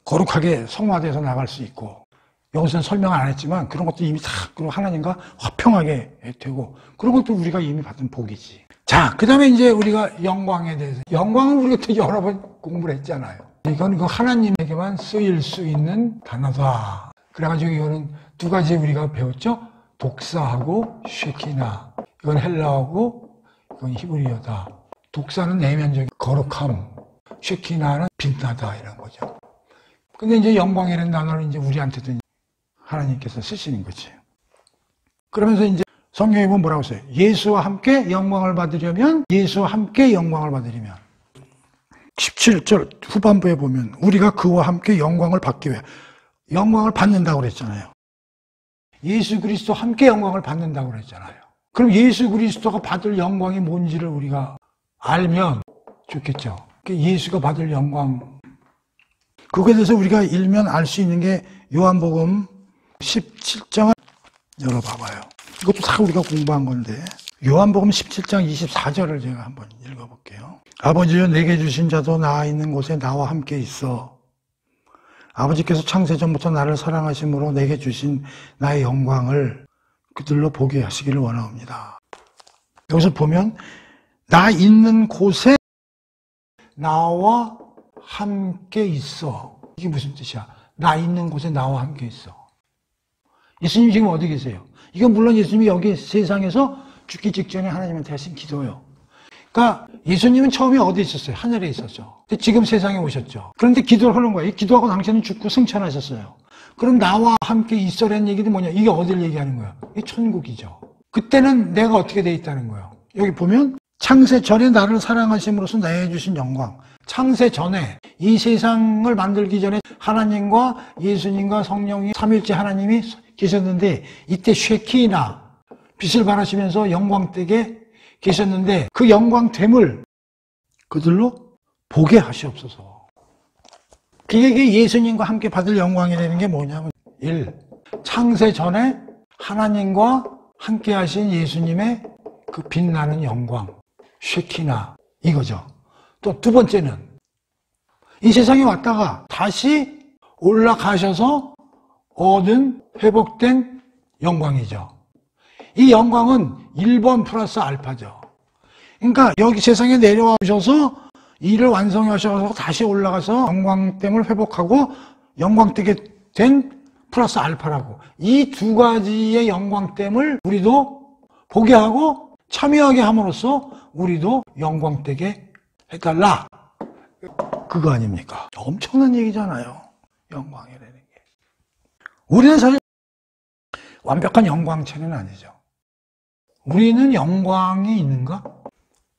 거룩하게 성화돼서 나갈 수 있고, 여기서는 설명 안 했지만 그런 것도 이미 다 그리고 하나님과 화평하게 되고, 그런 것도 우리가 이미 받은 복이지. 자, 그 다음에 이제 우리가 영광에 대해서, 영광은 우리가 또 여러 번 공부를 했잖아요. 이건 그 하나님에게만 쓰일 수 있는 단어다. 그래가지고 이거는 두 가지 우리가 배웠죠? 독사하고 쉐키나. 이건 헬라어고 이건 히브리어다. 독사는 내면적인 거룩함, 쉐키나는 빛나다 이런 거죠. 근데 이제 영광이라는 단어를 이제 우리한테도 하나님께서 쓰시는 거지. 그러면서 이제 성경에 보면 뭐라고 써요? 예수와 함께 영광을 받으려면, 예수와 함께 영광을 받으려면. 17절 후반부에 보면 우리가 그와 함께 영광을 받기 위해 영광을 받는다고 그랬잖아요. 예수 그리스도와 함께 영광을 받는다고 그랬잖아요. 그럼 예수 그리스도가 받을 영광이 뭔지를 우리가 알면 좋겠죠. 예수가 받을 영광, 그거에 대해서 우리가 일면 알 수 있는 게 요한복음 17장을 열어봐봐요. 이것도 다 우리가 공부한 건데 요한복음 17장 24절을 제가 한번 읽어볼게요. 아버지여 내게 주신 자도 나 있는 곳에 나와 함께 있어. 아버지께서 창세전부터 나를 사랑하심으로 내게 주신 나의 영광을 그들로 보게 하시기를 원하옵니다. 여기서 보면 나 있는 곳에 나와 함께 있어. 이게 무슨 뜻이야? 나 있는 곳에 나와 함께 있어. 예수님 지금 어디 계세요? 이건 물론 예수님이 여기 세상에서 죽기 직전에 하나님한테 하신 기도예요. 그러니까 예수님은 처음에 어디 있었어요? 하늘에 있었죠. 근데 지금 세상에 오셨죠. 그런데 기도를 하는 거예요. 기도하고 당신은 죽고 승천하셨어요. 그럼 나와 함께 있어라는 얘기는 뭐냐? 이게 어디를 얘기하는 거야? 이게 천국이죠. 그때는 내가 어떻게 돼 있다는 거예요? 여기 보면 창세 전에 나를 사랑하심으로써 나에게 주신 영광. 창세 전에 이 세상을 만들기 전에 하나님과 예수님과 성령이 삼일째 하나님이 계셨는데 이때 쉐키나 빛을 발하시면서 영광되게 계셨는데 그 영광됨을 그들로 보게 하시옵소서. 그게 예수님과 함께 받을 영광이 되는 게 뭐냐면 1. 창세 전에 하나님과 함께 하신 예수님의 그 빛나는 영광 쉐키나 이거죠. 또 두 번째는 이 세상에 왔다가 다시 올라가셔서 얻은 회복된 영광이죠. 이 영광은 1번 플러스 알파죠. 그러니까 여기 세상에 내려와셔서 일을 완성하셔서 다시 올라가서 영광됨을 회복하고 영광되게 된 플러스 알파라고. 이 두 가지의 영광됨을 우리도 보게 하고 참여하게 함으로써 우리도 영광되게 해달라. 그거 아닙니까? 엄청난 얘기잖아요. 영광이라는 게. 우리는 사실 완벽한 영광체는 아니죠. 우리는 영광이 있는가?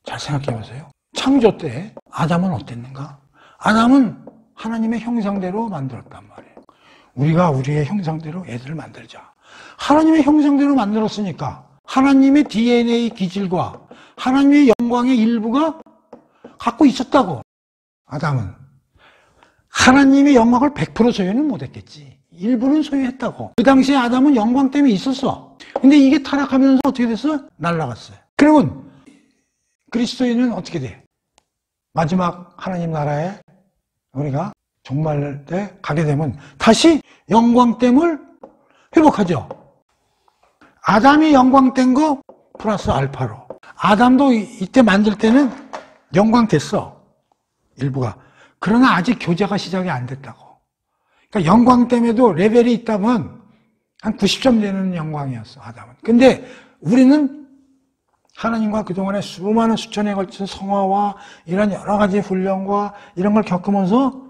잘 생각해 보세요. 창조 때 아담은 어땠는가? 아담은 하나님의 형상대로 만들었단 말이에요. 우리가 우리의 형상대로 애들을 만들자. 하나님의 형상대로 만들었으니까 하나님의 DNA 기질과 하나님의 영광의 일부가 갖고 있었다고. 아담은 하나님의 영광을 100% 소유는 못했겠지. 일부는 소유했다고. 그 당시에 아담은 영광 때문에 있었어. 근데 이게 타락하면서 어떻게 됐어? 날아갔어요. 그러면 그리스도인은 어떻게 돼? 마지막 하나님 나라에 우리가 종말 때 가게 되면 다시 영광됨을 회복하죠. 아담이 영광된 거 플러스 알파로. 아담도 이때 만들 때는 영광됐어. 일부가. 그러나 아직 교제가 시작이 안 됐다고. 그러니까 영광됨에도 레벨이 있다면 한 90점 되는 영광이었어, 아담은. 근데 우리는 하나님과 그동안에 수많은 수천에 걸쳐서 성화와 이런 여러 가지 훈련과 이런 걸 겪으면서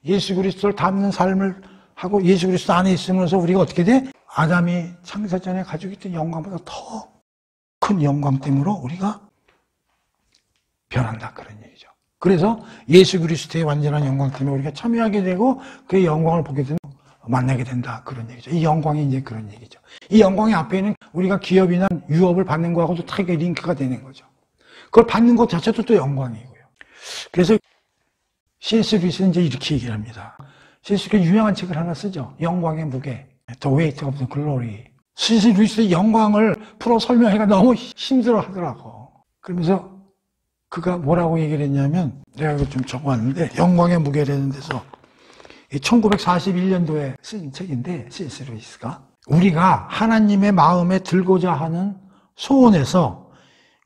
예수 그리스도를 닮는 삶을 하고 예수 그리스도 안에 있으면서 우리가 어떻게 돼? 아담이 창세 전에 가지고 있던 영광보다 더 큰 영광됨으로 우리가 변한다, 그런 얘기죠. 그래서 예수 그리스도의 완전한 영광 때문에 우리가 참여하게 되고 그의 영광을 보게 되면 만나게 된다, 그런 얘기죠. 이 영광이 이제 그런 얘기죠. 이 영광의 앞에는 우리가 기업이나 유업을 받는 거하고도 타겟 링크가 되는 거죠. 그걸 받는 것 자체도 또 영광이고요. 그래서 C.S. 루이스는 이제 이렇게 얘기를 합니다. C.S. 루이스 유명한 책을 하나 쓰죠. 영광의 무게, The Weight of the Glory. C.S. 루이스의 영광을 풀어 설명하기가 너무 힘들어 하더라고. 그러면서 그가 뭐라고 얘기를 했냐면, 내가 이거 좀 적어왔는데, 영광의 무게라는 데서 1941년도에 쓴 책인데, C.S. 루이스가 우리가 하나님의 마음에 들고자 하는 소원에서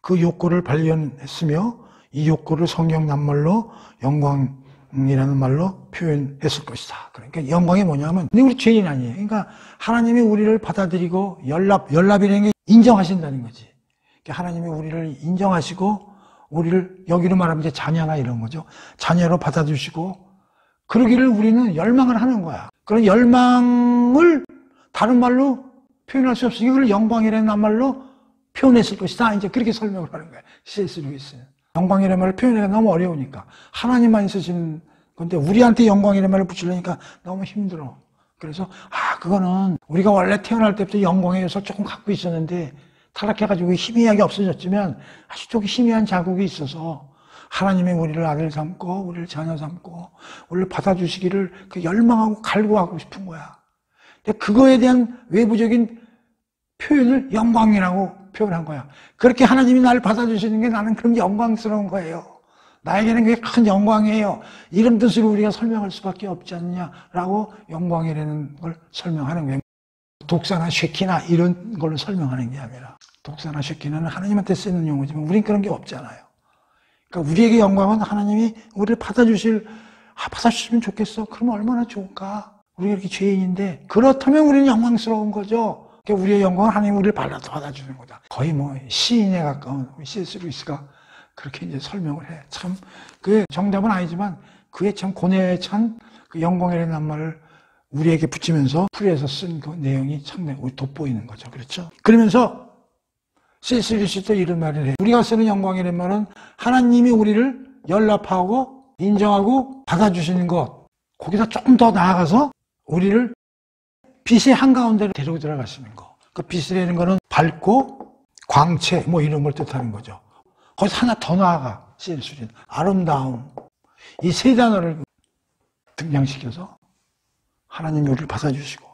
그 욕구를 발견했으며 이 욕구를 성경 낱말로 영광이라는 말로 표현했을 것이다. 그러니까 영광이 뭐냐면, 근데 우리 죄인 아니에요. 그러니까 하나님이 우리를 받아들이고 연랍이라는 게 인정하신다는 거지. 그러니까 하나님이 우리를 인정하시고 우리를 여기로 말하면 이제 자녀나 이런 거죠. 자녀로 받아주시고 그러기를 우리는 열망을 하는 거야. 그런 열망을 다른 말로 표현할 수 없으니까 그걸 영광이라는 말로 표현했을 것이다. 이제 그렇게 설명을 하는 거야. C.S. 루이스는. 영광이라는 말을 표현하기가 너무 어려우니까. 하나님만 쓰시는 건데 우리한테 영광이라는 말을 붙이려니까 너무 힘들어. 그래서 그거는 우리가 원래 태어날 때부터 영광의 요소를 조금 갖고 있었는데 타락해가지고 희미하게 없어졌지만 아직도 희미한 자국이 있어서 하나님이 우리를 아들 삼고 우리를 자녀 삼고 우리를 받아주시기를 그 열망하고 갈구하고 싶은 거야. 그거에 대한 외부적인 표현을 영광이라고 표현한 거야. 그렇게 하나님이 나를 받아주시는 게 나는 그런 게 영광스러운 거예요. 나에게는 그게 큰 영광이에요. 이런 뜻으로 우리가 설명할 수밖에 없지 않냐라고 영광이라는 걸 설명하는 거예요. 독사나 쉐키나 이런 걸로 설명하는 게 아니라, 독사나 쉐키나는 하나님한테 쓰는 용어지만 우린 그런 게 없잖아요. 그러니까 우리에게 영광은 하나님이 우리를 받아주시면 좋겠어. 그러면 얼마나 좋을까? 우리가 이렇게 죄인인데 그렇다면 우리는 영광스러운 거죠. 그러니까 우리의 영광은 하나님이 우리를 받아주는 거다. 거의 뭐 시인에 가까운 C.S. 루이스가 그렇게 이제 설명을 해. 참, 그게 정답은 아니지만, 그게 참 고뇌에 찬 그 영광이라는 말을 우리에게 붙이면서 풀이해서 쓴 그 내용이 참 우리 돋보이는 거죠. 그렇죠? 그러면서, C.S. 루이스도 이런 말을 해. 우리가 쓰는 영광이라는 말은 하나님이 우리를 연락하고, 인정하고, 받아주시는 것. 거기다 조금 더 나아가서, 우리를 빛의 한가운데로 데리고 들어가시는 거. 그 빛이라는 거는 밝고, 광채, 뭐 이런 걸 뜻하는 거죠. 거기서 하나 더 나아가, C.S. 아름다움. 이 세 단어를 등장시켜서 하나님이 우리를 받아주시고,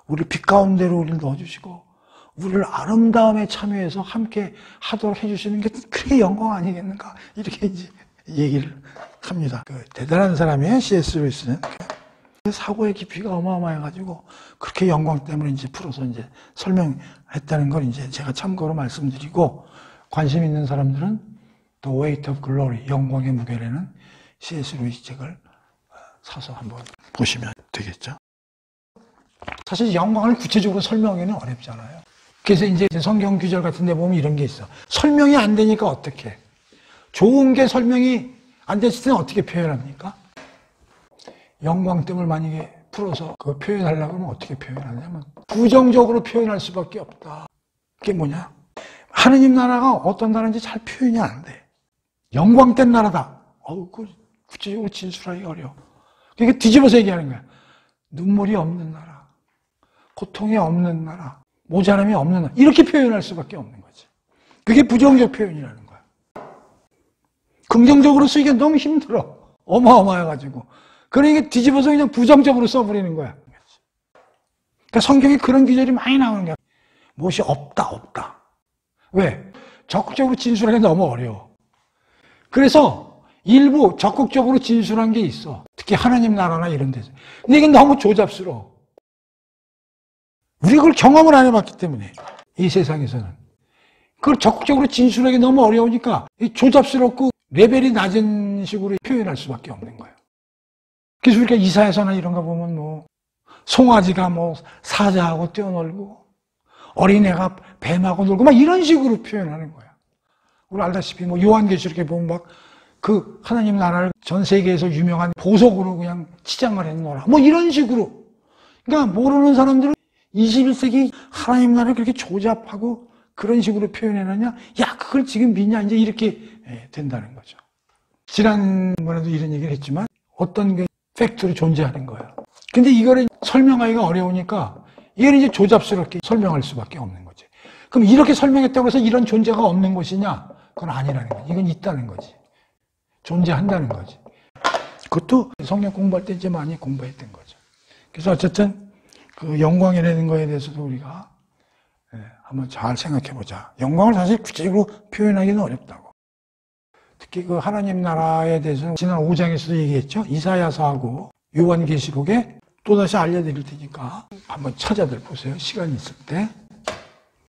우리를 빛 가운데로 우리를 넣어주시고, 우리를 아름다움에 참여해서 함께 하도록 해주시는 게 그게 영광 아니겠는가? 이렇게 이제 얘기를 합니다. 그 대단한 사람이에요, C.S. 루이스는. 사고의 깊이가 어마어마해가지고, 그렇게 영광 때문에 이제 풀어서 이제 설명했다는 걸 이제 제가 참고로 말씀드리고, 관심 있는 사람들은 The Weight of Glory, 영광의 무게라는 C.S. 루이스 책을 사서 한번 보시면 되겠죠. 사실 영광을 구체적으로 설명하기는 어렵잖아요. 그래서 이제 성경 구절 같은 데 보면 이런 게 있어. 설명이 안 되니까 어떻게? 좋은 게 설명이 안 됐을 때는 어떻게 표현합니까? 영광됨을 만약에 풀어서 그거 표현하려고 하면 어떻게 표현하냐면 부정적으로 표현할 수밖에 없다. 그게 뭐냐? 하느님 나라가 어떤 나라인지 잘 표현이 안 돼. 영광된 나라다. 그 구체적으로 진술하기 어려워. 그러니까 뒤집어서 얘기하는 거야. 눈물이 없는 나라, 고통이 없는 나라, 모자람이 없는 나라. 이렇게 표현할 수밖에 없는 거지. 그게 부정적 표현이라는 거야. 긍정적으로 쓰기가 너무 힘들어. 어마어마해가지고. 그러니까 뒤집어서 그냥 부정적으로 써버리는 거야. 그러니까 성경에 그런 기절이 많이 나오는 거야. 무엇이 없다. 왜? 적극적으로 진술하기 너무 어려워. 그래서 일부 적극적으로 진술한 게 있어. 특히 하나님 나라나 이런 데서. 근데 이게 너무 조잡스러워. 우리가 그걸 경험을 안 해봤기 때문에 이 세상에서는. 그걸 적극적으로 진술하기 너무 어려우니까 조잡스럽고 레벨이 낮은 식으로 표현할 수밖에 없는 거예요. 그래서 우리가 이사야서나 이런 거 보면 뭐 송아지가 뭐 사자하고 뛰어놀고 어린애가 뱀하고 놀고 막 이런 식으로 표현하는 거야. 우리 알다시피 뭐 요한계시록에 보면 막 그 하나님 나라를 전 세계에서 유명한 보석으로 그냥 치장을 해놓으라. 뭐 이런 식으로. 그러니까 모르는 사람들은 21세기 하나님 나라를 그렇게 조잡하고 그런 식으로 표현해놨냐? 야, 그걸 지금 믿냐? 이제 이렇게 된다는 거죠. 지난번에도 이런 얘기를 했지만 어떤 게 팩트로 존재하는 거예요. 근데 이거를 설명하기가 어려우니까 이걸 이제 조잡스럽게 설명할 수밖에 없는 거지. 그럼 이렇게 설명했다고 해서 이런 존재가 없는 것이냐? 그건 아니라는 거지. 이건 있다는 거지. 존재한다는 거지. 그것도 성경 공부할 때 이제 많이 공부했던 거죠. 그래서 어쨌든 그 영광이라는 거에 대해서도 우리가 한번 잘 생각해 보자. 영광을 사실 구체적으로 표현하기는 어렵다고. 특히 그 하나님 나라에 대해서는 지난 5장에서도 얘기했죠. 이사야서하고 요한계시록에 또다시 알려드릴 테니까 한번 찾아들 보세요. 시간이 있을 때.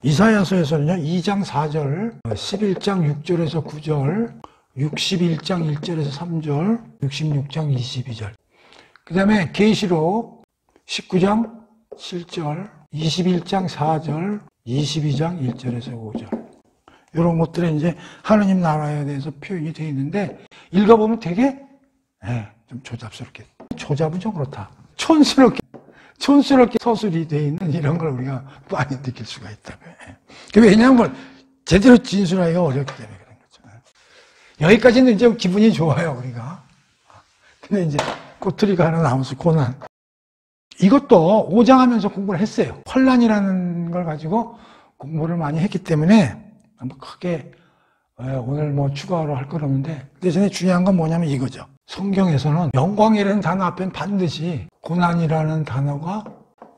이사야서에서는요, 2장 4절, 11장 6절에서 9절, 61장 1절에서 3절, 66장 22절. 그 다음에 계시록 19장 7절, 21장 4절, 22장 1절에서 5절. 이런 것들에 이제 하나님 나라에 대해서 표현이 되어 있는데, 읽어보면 되게, 좀 조잡스럽게. 조잡은 좀 그렇다. 촌스럽게 서술이 되어 있는 이런 걸 우리가 많이 느낄 수가 있다고요. 왜냐하면 제대로 진술하기가 어렵기 때문에 그런 거죠. 여기까지는 이제 기분이 좋아요, 우리가. 근데 이제 꼬투리가 하나 남아서 고난. 이것도 5장 하면서 공부를 했어요. 환란이라는 걸 가지고 공부를 많이 했기 때문에 뭐 크게 오늘 뭐 추가로 할 건 없는데, 대신에 중요한 건 뭐냐면 이거죠. 성경에서는 영광이라는 단어 앞엔 반드시 고난이라는 단어가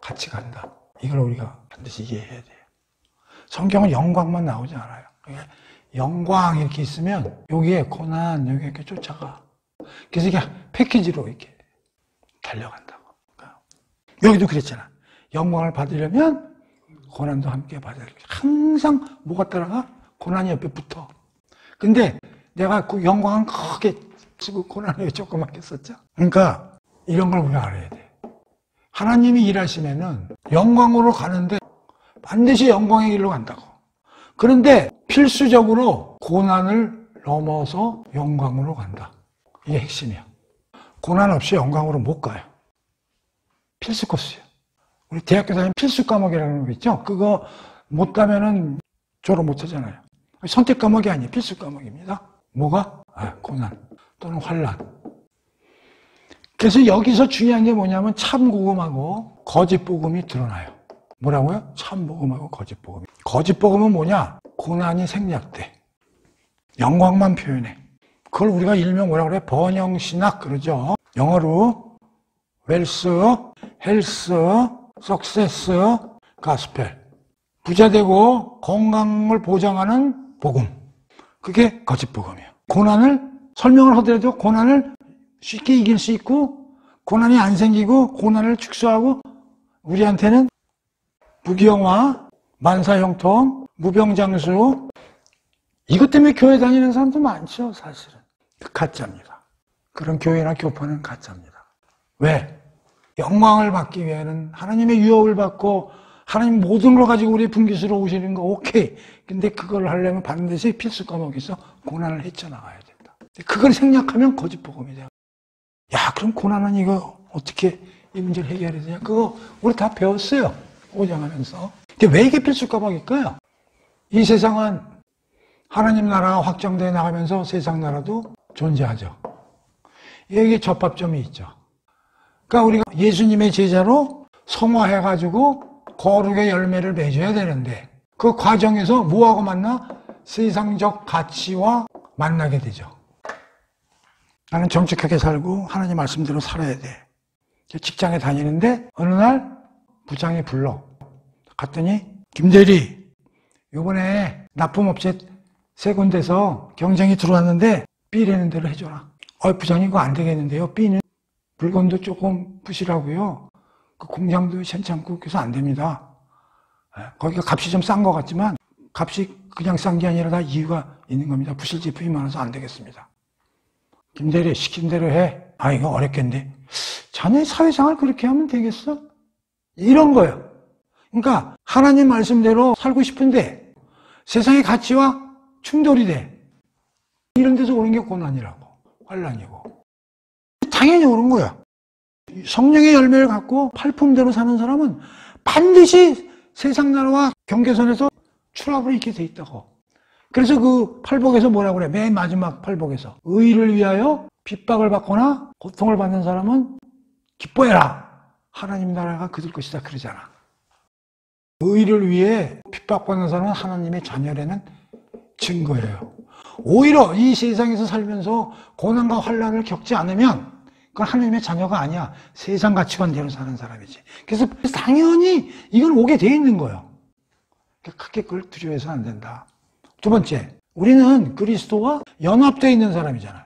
같이 간다. 이걸 우리가 반드시 이해해야 돼요. 성경은 영광만 나오지 않아요. 영광 이렇게 있으면 여기에 고난, 여기 이렇게 쫓아가. 그래서 이게 패키지로 이렇게 달려간다고. 여기도 그랬잖아. 영광을 받으려면 고난도 함께 받아야 돼. 항상 뭐가 따라가? 고난이 옆에 붙어. 근데 내가 그 영광은 크게 쓰고 고난을 조그맣게 썼죠. 그러니까 이런 걸 우리가 알아야 돼. 하나님이 일하시면은 영광으로 가는데 반드시 영광의 길로 간다고. 그런데 필수적으로 고난을 넘어서 영광으로 간다. 이게 핵심이야. 고난 없이 영광으로 못 가요. 필수 코스예요. 우리 대학교 다니면 필수 과목이라는 거 있죠? 그거 못 가면은 졸업 못 하잖아요. 선택 과목이 아니에요. 필수 과목입니다. 뭐가? 고난 또는 환난. 그래서 여기서 중요한 게 뭐냐면 참복음하고 거짓복음이 드러나요. 뭐라고요? 참복음하고 거짓복음. 거짓복음은 뭐냐? 고난이 생략돼. 영광만 표현해. 그걸 우리가 일명 뭐라 그래? 번영신학 그러죠. 영어로 웰스, 헬스, 석세스, 가스펠. 부자되고 건강을 보장하는 복음. 그게 거짓복음이에요. 고난을 설명을 하더라도 고난을 쉽게 이길 수 있고 고난이 안 생기고 고난을 축소하고 우리한테는 무기영화, 만사형통, 무병장수 이것 때문에 교회 다니는 사람도 많죠. 사실은. 가짜입니다. 그런 교회나 교파는 가짜입니다. 왜? 영광을 받기 위해는 하나님의 유업을 받고 하나님 모든 걸 가지고 우리 분깃으로 오시는 거 오케이. 근데 그걸 하려면 반드시 필수 과목에서 고난을 헤쳐나가야 된다. 그걸 생략하면 거짓복음이 돼요. 야, 그럼 고난은 이거 어떻게 이 문제를 해결해야 되냐? 그거 우리 다 배웠어요. 오장하면서. 근데 왜 이게 필수 과목일까요? 이 세상은 하나님 나라가 확장되어 나가면서 세상 나라도 존재하죠. 여기에 접합점이 있죠. 그러니까 우리가 예수님의 제자로 성화해가지고 거룩의 열매를 맺어야 되는데 그 과정에서 뭐하고 만나? 세상적 가치와 만나게 되죠. 나는 정직하게 살고 하나님 말씀대로 살아야 돼. 직장에 다니는데 어느 날 부장이 불러. 갔더니 김대리 이번에 납품업체 3군데서 경쟁이 들어왔는데 B라는 대로 해줘라. 부장님 이거 안 되겠는데요. B는 물건도 조금 부실하고요. 그 공장도 괜찮고 그래서 안 됩니다. 거기가 값이 좀 싼 것 같지만 값이 그냥 싼 게 아니라 다 이유가 있는 겁니다. 부실 제품이 많아서 안 되겠습니다. 김대리 시킨 대로 해. 이거 어렵겠는데. 자네 사회생활 그렇게 하면 되겠어? 이런 거예요. 그러니까 하나님 말씀대로 살고 싶은데 세상의 가치와 충돌이 돼. 이런 데서 오는 게 고난이라고. 환난이고. 당연히 오는 거야. 성령의 열매를 갖고 팔품대로 사는 사람은 반드시 세상 나라와 경계선에서 추락을 잃게 돼 있다고. 그래서 그 팔복에서 뭐라고 그래? 맨 마지막 팔복에서 의를 위하여 핍박을 받거나 고통을 받는 사람은 기뻐해라. 하나님 나라가 그들 것이다 그러잖아. 의를 위해 핍박받는 사람은 하나님의 자녀라는 증거예요. 오히려 이 세상에서 살면서 고난과 환난을 겪지 않으면 그건 하나님의 자녀가 아니야. 세상 가치관대로 사는 사람이지. 그래서 당연히 이건 오게 돼 있는 거예요. 크게 그걸 두려워해서는 안 된다. 두 번째, 우리는 그리스도와 연합되어 있는 사람이잖아요.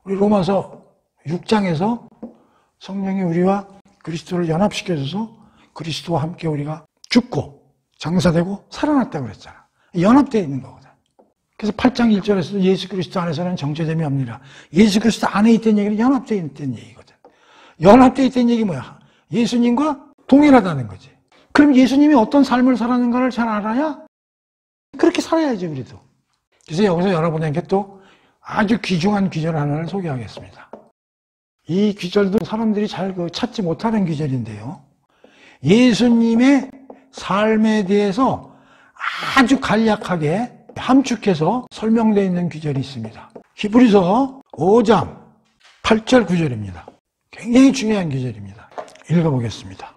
우리 로마서 6장에서 성령이 우리와 그리스도를 연합시켜줘서 그리스도와 함께 우리가 죽고 장사되고 살아났다고 그랬잖아. 연합되어 있는 거거든. 그래서 8장 1절에서도 예수 그리스도 안에서는 정죄됨이 없느니라. 예수 그리스도 안에 있다는 얘기는 연합되어 있다는 얘기거든. 연합되어 있다는 얘기 뭐야? 예수님과 동일하다는 거지. 그럼 예수님이 어떤 삶을 살았는가를 잘 알아야 그렇게 살아야지 우리도. 그래서 여기서 여러분에게 또 아주 귀중한 귀절 하나를 소개하겠습니다. 이 귀절도 사람들이 잘 찾지 못하는 귀절인데요. 예수님의 삶에 대해서 아주 간략하게 함축해서 설명되어 있는 귀절이 있습니다. 히브리서 5장 8절 구절입니다. 굉장히 중요한 귀절입니다. 읽어보겠습니다.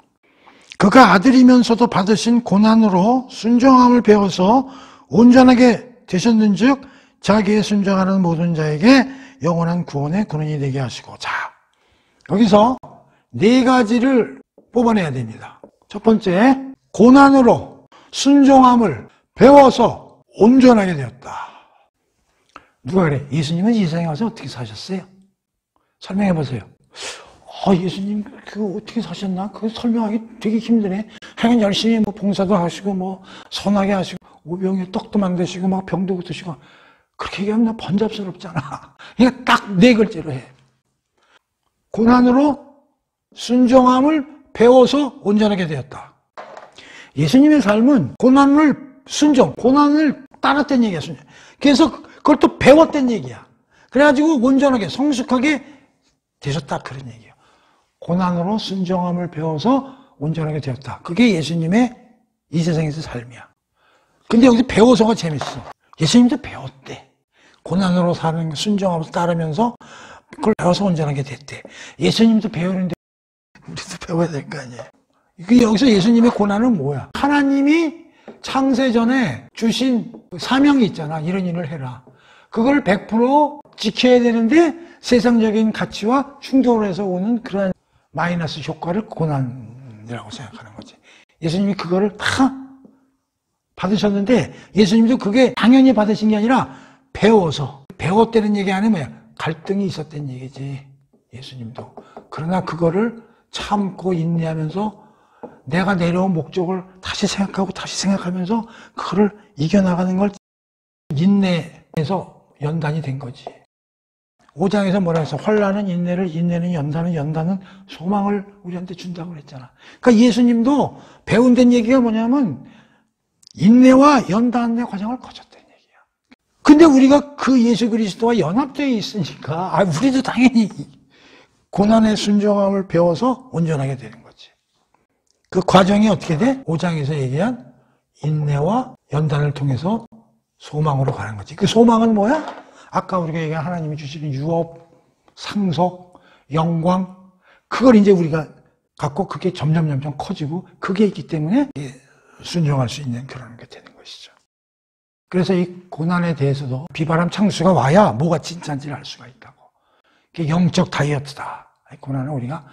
그가 아들이면서도 받으신 고난으로 순종함을 배워서 온전하게 되셨는즉 자기의 순종하는 모든 자에게 영원한 구원의 근원이 되게 하시고. 자, 여기서 4가지를 뽑아내야 됩니다. 첫 번째, 고난으로 순종함을 배워서 온전하게 되었다. 누가 그래? 예수님은 이 세상에 와서 어떻게 사셨어요? 설명해 보세요. 예수님 그거 어떻게 사셨나? 그거 설명하기 되게 힘드네. 하여간 열심히 뭐 봉사도 하시고 뭐 선하게 하시고 오병이어 떡도 만드시고 막 병도 드시고 그렇게 얘기하면 번잡스럽잖아. 그러니까 딱 네 글자로 해. 고난으로 순종함을 배워서 온전하게 되었다. 예수님의 삶은 고난을 고난을 따랐다는 얘기야. 그래서 그걸 또 배웠다는 얘기야. 그래가지고 온전하게 성숙하게 되셨다 그런 얘기예요. 고난으로 순종함을 배워서 온전하게 되었다. 그게 예수님의 이 세상에서 삶이야. 근데 여기서 배워서가 재밌어. 예수님도 배웠대. 고난으로 사는 순종함을 따르면서 그걸 배워서 온전하게 됐대. 예수님도 배우는데 우리도 배워야 될 거 아니에요. 여기서 예수님의 고난은 뭐야? 하나님이 창세 전에 주신 사명이 있잖아. 이런 일을 해라. 그걸 100% 지켜야 되는데 세상적인 가치와 충돌해서 오는 그런 마이너스 효과를 고난이라고 생각하는 거지. 예수님이 그거를 다 받으셨는데 예수님도 그게 당연히 받으신 게 아니라 배웠다는 얘기 안에 뭐야? 갈등이 있었다는 얘기지. 예수님도. 그러나 그거를 참고 인내하면서 내가 내려온 목적을 다시 생각하고 다시 생각하면서 그거를 이겨나가는 걸 인내에서 연단이 된 거지. 5장에서 뭐라 했어? 환난은 인내를, 인내는 연단은, 연단은 소망을 우리한테 준다고 그랬잖아. 그러니까 예수님도 배운다는 얘기가 뭐냐면 인내와 연단의 과정을 거쳤다는 얘기야. 근데 우리가 그 예수 그리스도와 연합되어 있으니까 우리도 당연히 고난의 순종함을 배워서 온전하게 되는 거지. 그 과정이 어떻게 돼? 5장에서 얘기한 인내와 연단을 통해서 소망으로 가는 거지. 그 소망은 뭐야? 아까 우리가 얘기한 하나님이 주시는 유업, 상속, 영광, 그걸 이제 우리가 갖고 그게 점점 커지고 그게 있기 때문에 순종할 수 있는 그런 게 되는 것이죠. 그래서 이 고난에 대해서도 비바람 창수가 와야 뭐가 진짜인지를 알 수가 있다고. 그게 영적 다이어트다. 고난은 우리가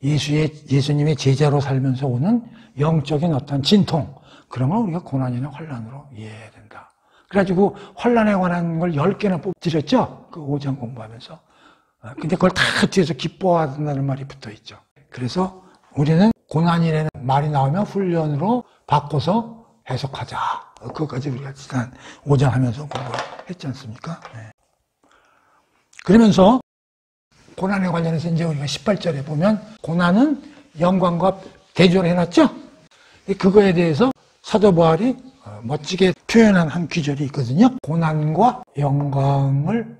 예수님의 제자로 살면서 오는 영적인 어떤 진통, 그런 걸 우리가 고난이나 환난으로 이해해야 된다. 그래가지고 환난에 관한 걸 10개나 뽑드렸죠? 그 5장 공부하면서. 근데 그걸 다 뒤에서 기뻐한다는 말이 붙어 있죠. 그래서 우리는 고난이라는 말이 나오면 훈련으로 바꿔서 해석하자. 그것까지 우리가 지난 5장 하면서 공부했지 않습니까? 네. 그러면서 고난에 관련해서 이제 우리가 18절에 보면 고난은 영광과 대조를 해놨죠? 그거에 대해서 사도 바울이 멋지게 표현한 한 구절이 있거든요. 고난과 영광을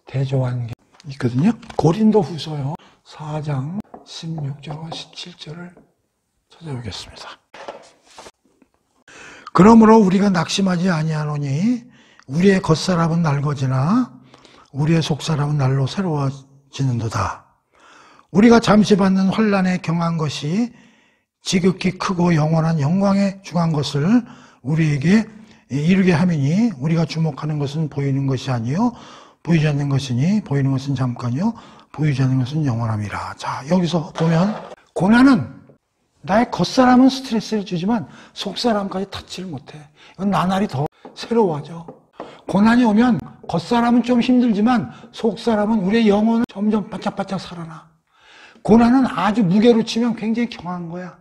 대조한 게 있거든요. 고린도 후서요. 4장 16절과 17절을 찾아보겠습니다. 그러므로 우리가 낙심하지 아니하노니 우리의 겉사람은 낡아지나 우리의 속사람은 날로 새로워지는도다. 우리가 잠시 받는 환난에 경한 것이 지극히 크고 영원한 영광에 중한 것을 우리에게 이루게 함이니 우리가 주목하는 것은 보이는 것이 아니요 보이지 않는 것이니 보이는 것은 잠깐이요 보이지 않는 것은 영원함이라. 자, 여기서 보면 고난은 나의 겉사람은 스트레스를 주지만 속사람까지 닿지를 못해. 이건 나날이 더 새로워져. 고난이 오면 겉사람은 좀 힘들지만 속사람은 우리의 영혼은 점점 바짝바짝 살아나. 고난은 아주 무게로 치면 굉장히 경한 거야.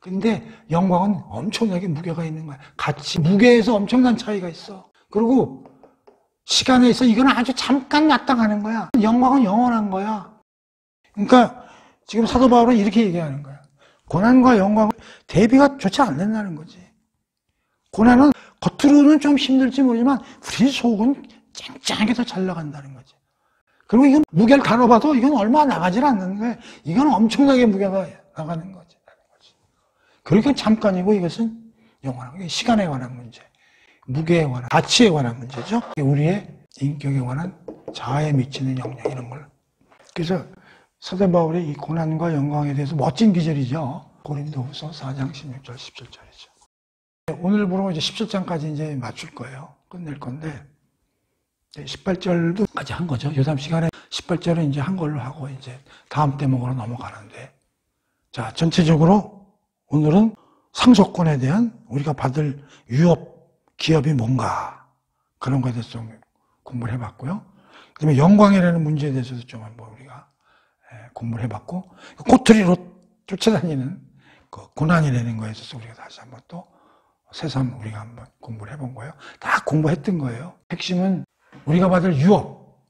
근데 영광은 엄청나게 무게가 있는 거야. 같이 무게에서 엄청난 차이가 있어. 그리고 시간에 있어 이건 아주 잠깐 왔다 가는 거야. 영광은 영원한 거야. 그러니까 지금 사도 바울은 이렇게 얘기하는 거야. 고난과 영광은 대비가 좋지 않는다는 거지. 고난은 겉으로는 좀 힘들지 모르지만 우리 속은 쨍쨍하게 더 잘 나간다는 거지. 그리고 이건 무게를 다뤄봐도 이건 얼마 나가질 않는 거야. 이건 엄청나게 무게가 나가는 거지. 그러니까 잠깐이고 이것은 영원한 게 시간에 관한 문제, 무게에 관한, 가치에 관한 문제죠. 우리의 인격에 관한 자아에 미치는 영향 이런 걸. 그래서 사도 바울의 이 고난과 영광에 대해서 멋진 기절이죠. 고린도후서 4장 16절 17절이죠. 오늘부로 이제 17장까지 이제 맞출 거예요. 끝낼 건데 18절도까지 한 거죠. 요담 시간에 18절은 이제 한 걸로 하고 이제 다음 대목으로 넘어가는데 자 전체적으로 오늘은 상속권에 대한 우리가 받을 유업, 기업이 뭔가 그런 거에 대해서 좀 공부를 해봤고요. 그다음에 영광이라는 문제에 대해서도 좀 한번 우리가 공부를 해봤고, 꼬투리로 쫓아다니는 그 고난이라는 거에 있어서 우리가 다시 한번 또 새삼 우리가 한번 공부를 해본 거예요. 다 공부했던 거예요. 핵심은 우리가 받을 유업,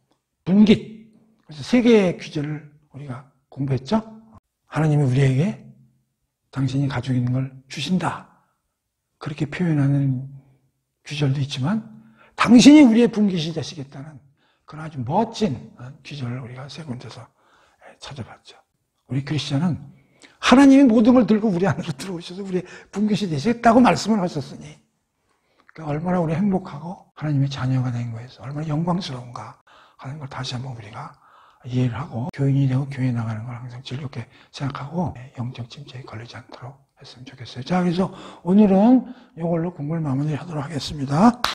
분깃, 그래서 세 개의 규제를 우리가 공부했죠. 하나님이 우리에게 당신이 가지고 있는 걸 주신다, 그렇게 표현하는 규절도 있지만, 당신이 우리의 분깃이 되시겠다는 그런 아주 멋진 규절을 우리가 세 군데서 찾아봤죠. 우리 크리스천은 하나님이 모든 걸 들고 우리 안으로 들어오셔서 우리의 분깃이 되시겠다고 말씀을 하셨으니, 그러니까 얼마나 우리 행복하고 하나님의 자녀가 된 거에서 얼마나 영광스러운가 하는 걸 다시 한번 우리가 이해를 하고, 교인이 되고 교회 나가는 걸 항상 즐겁게 생각하고 영적 침체에 걸리지 않도록 했으면 좋겠어요. 자, 그래서 오늘은 이걸로 공부를 마무리하도록 하겠습니다.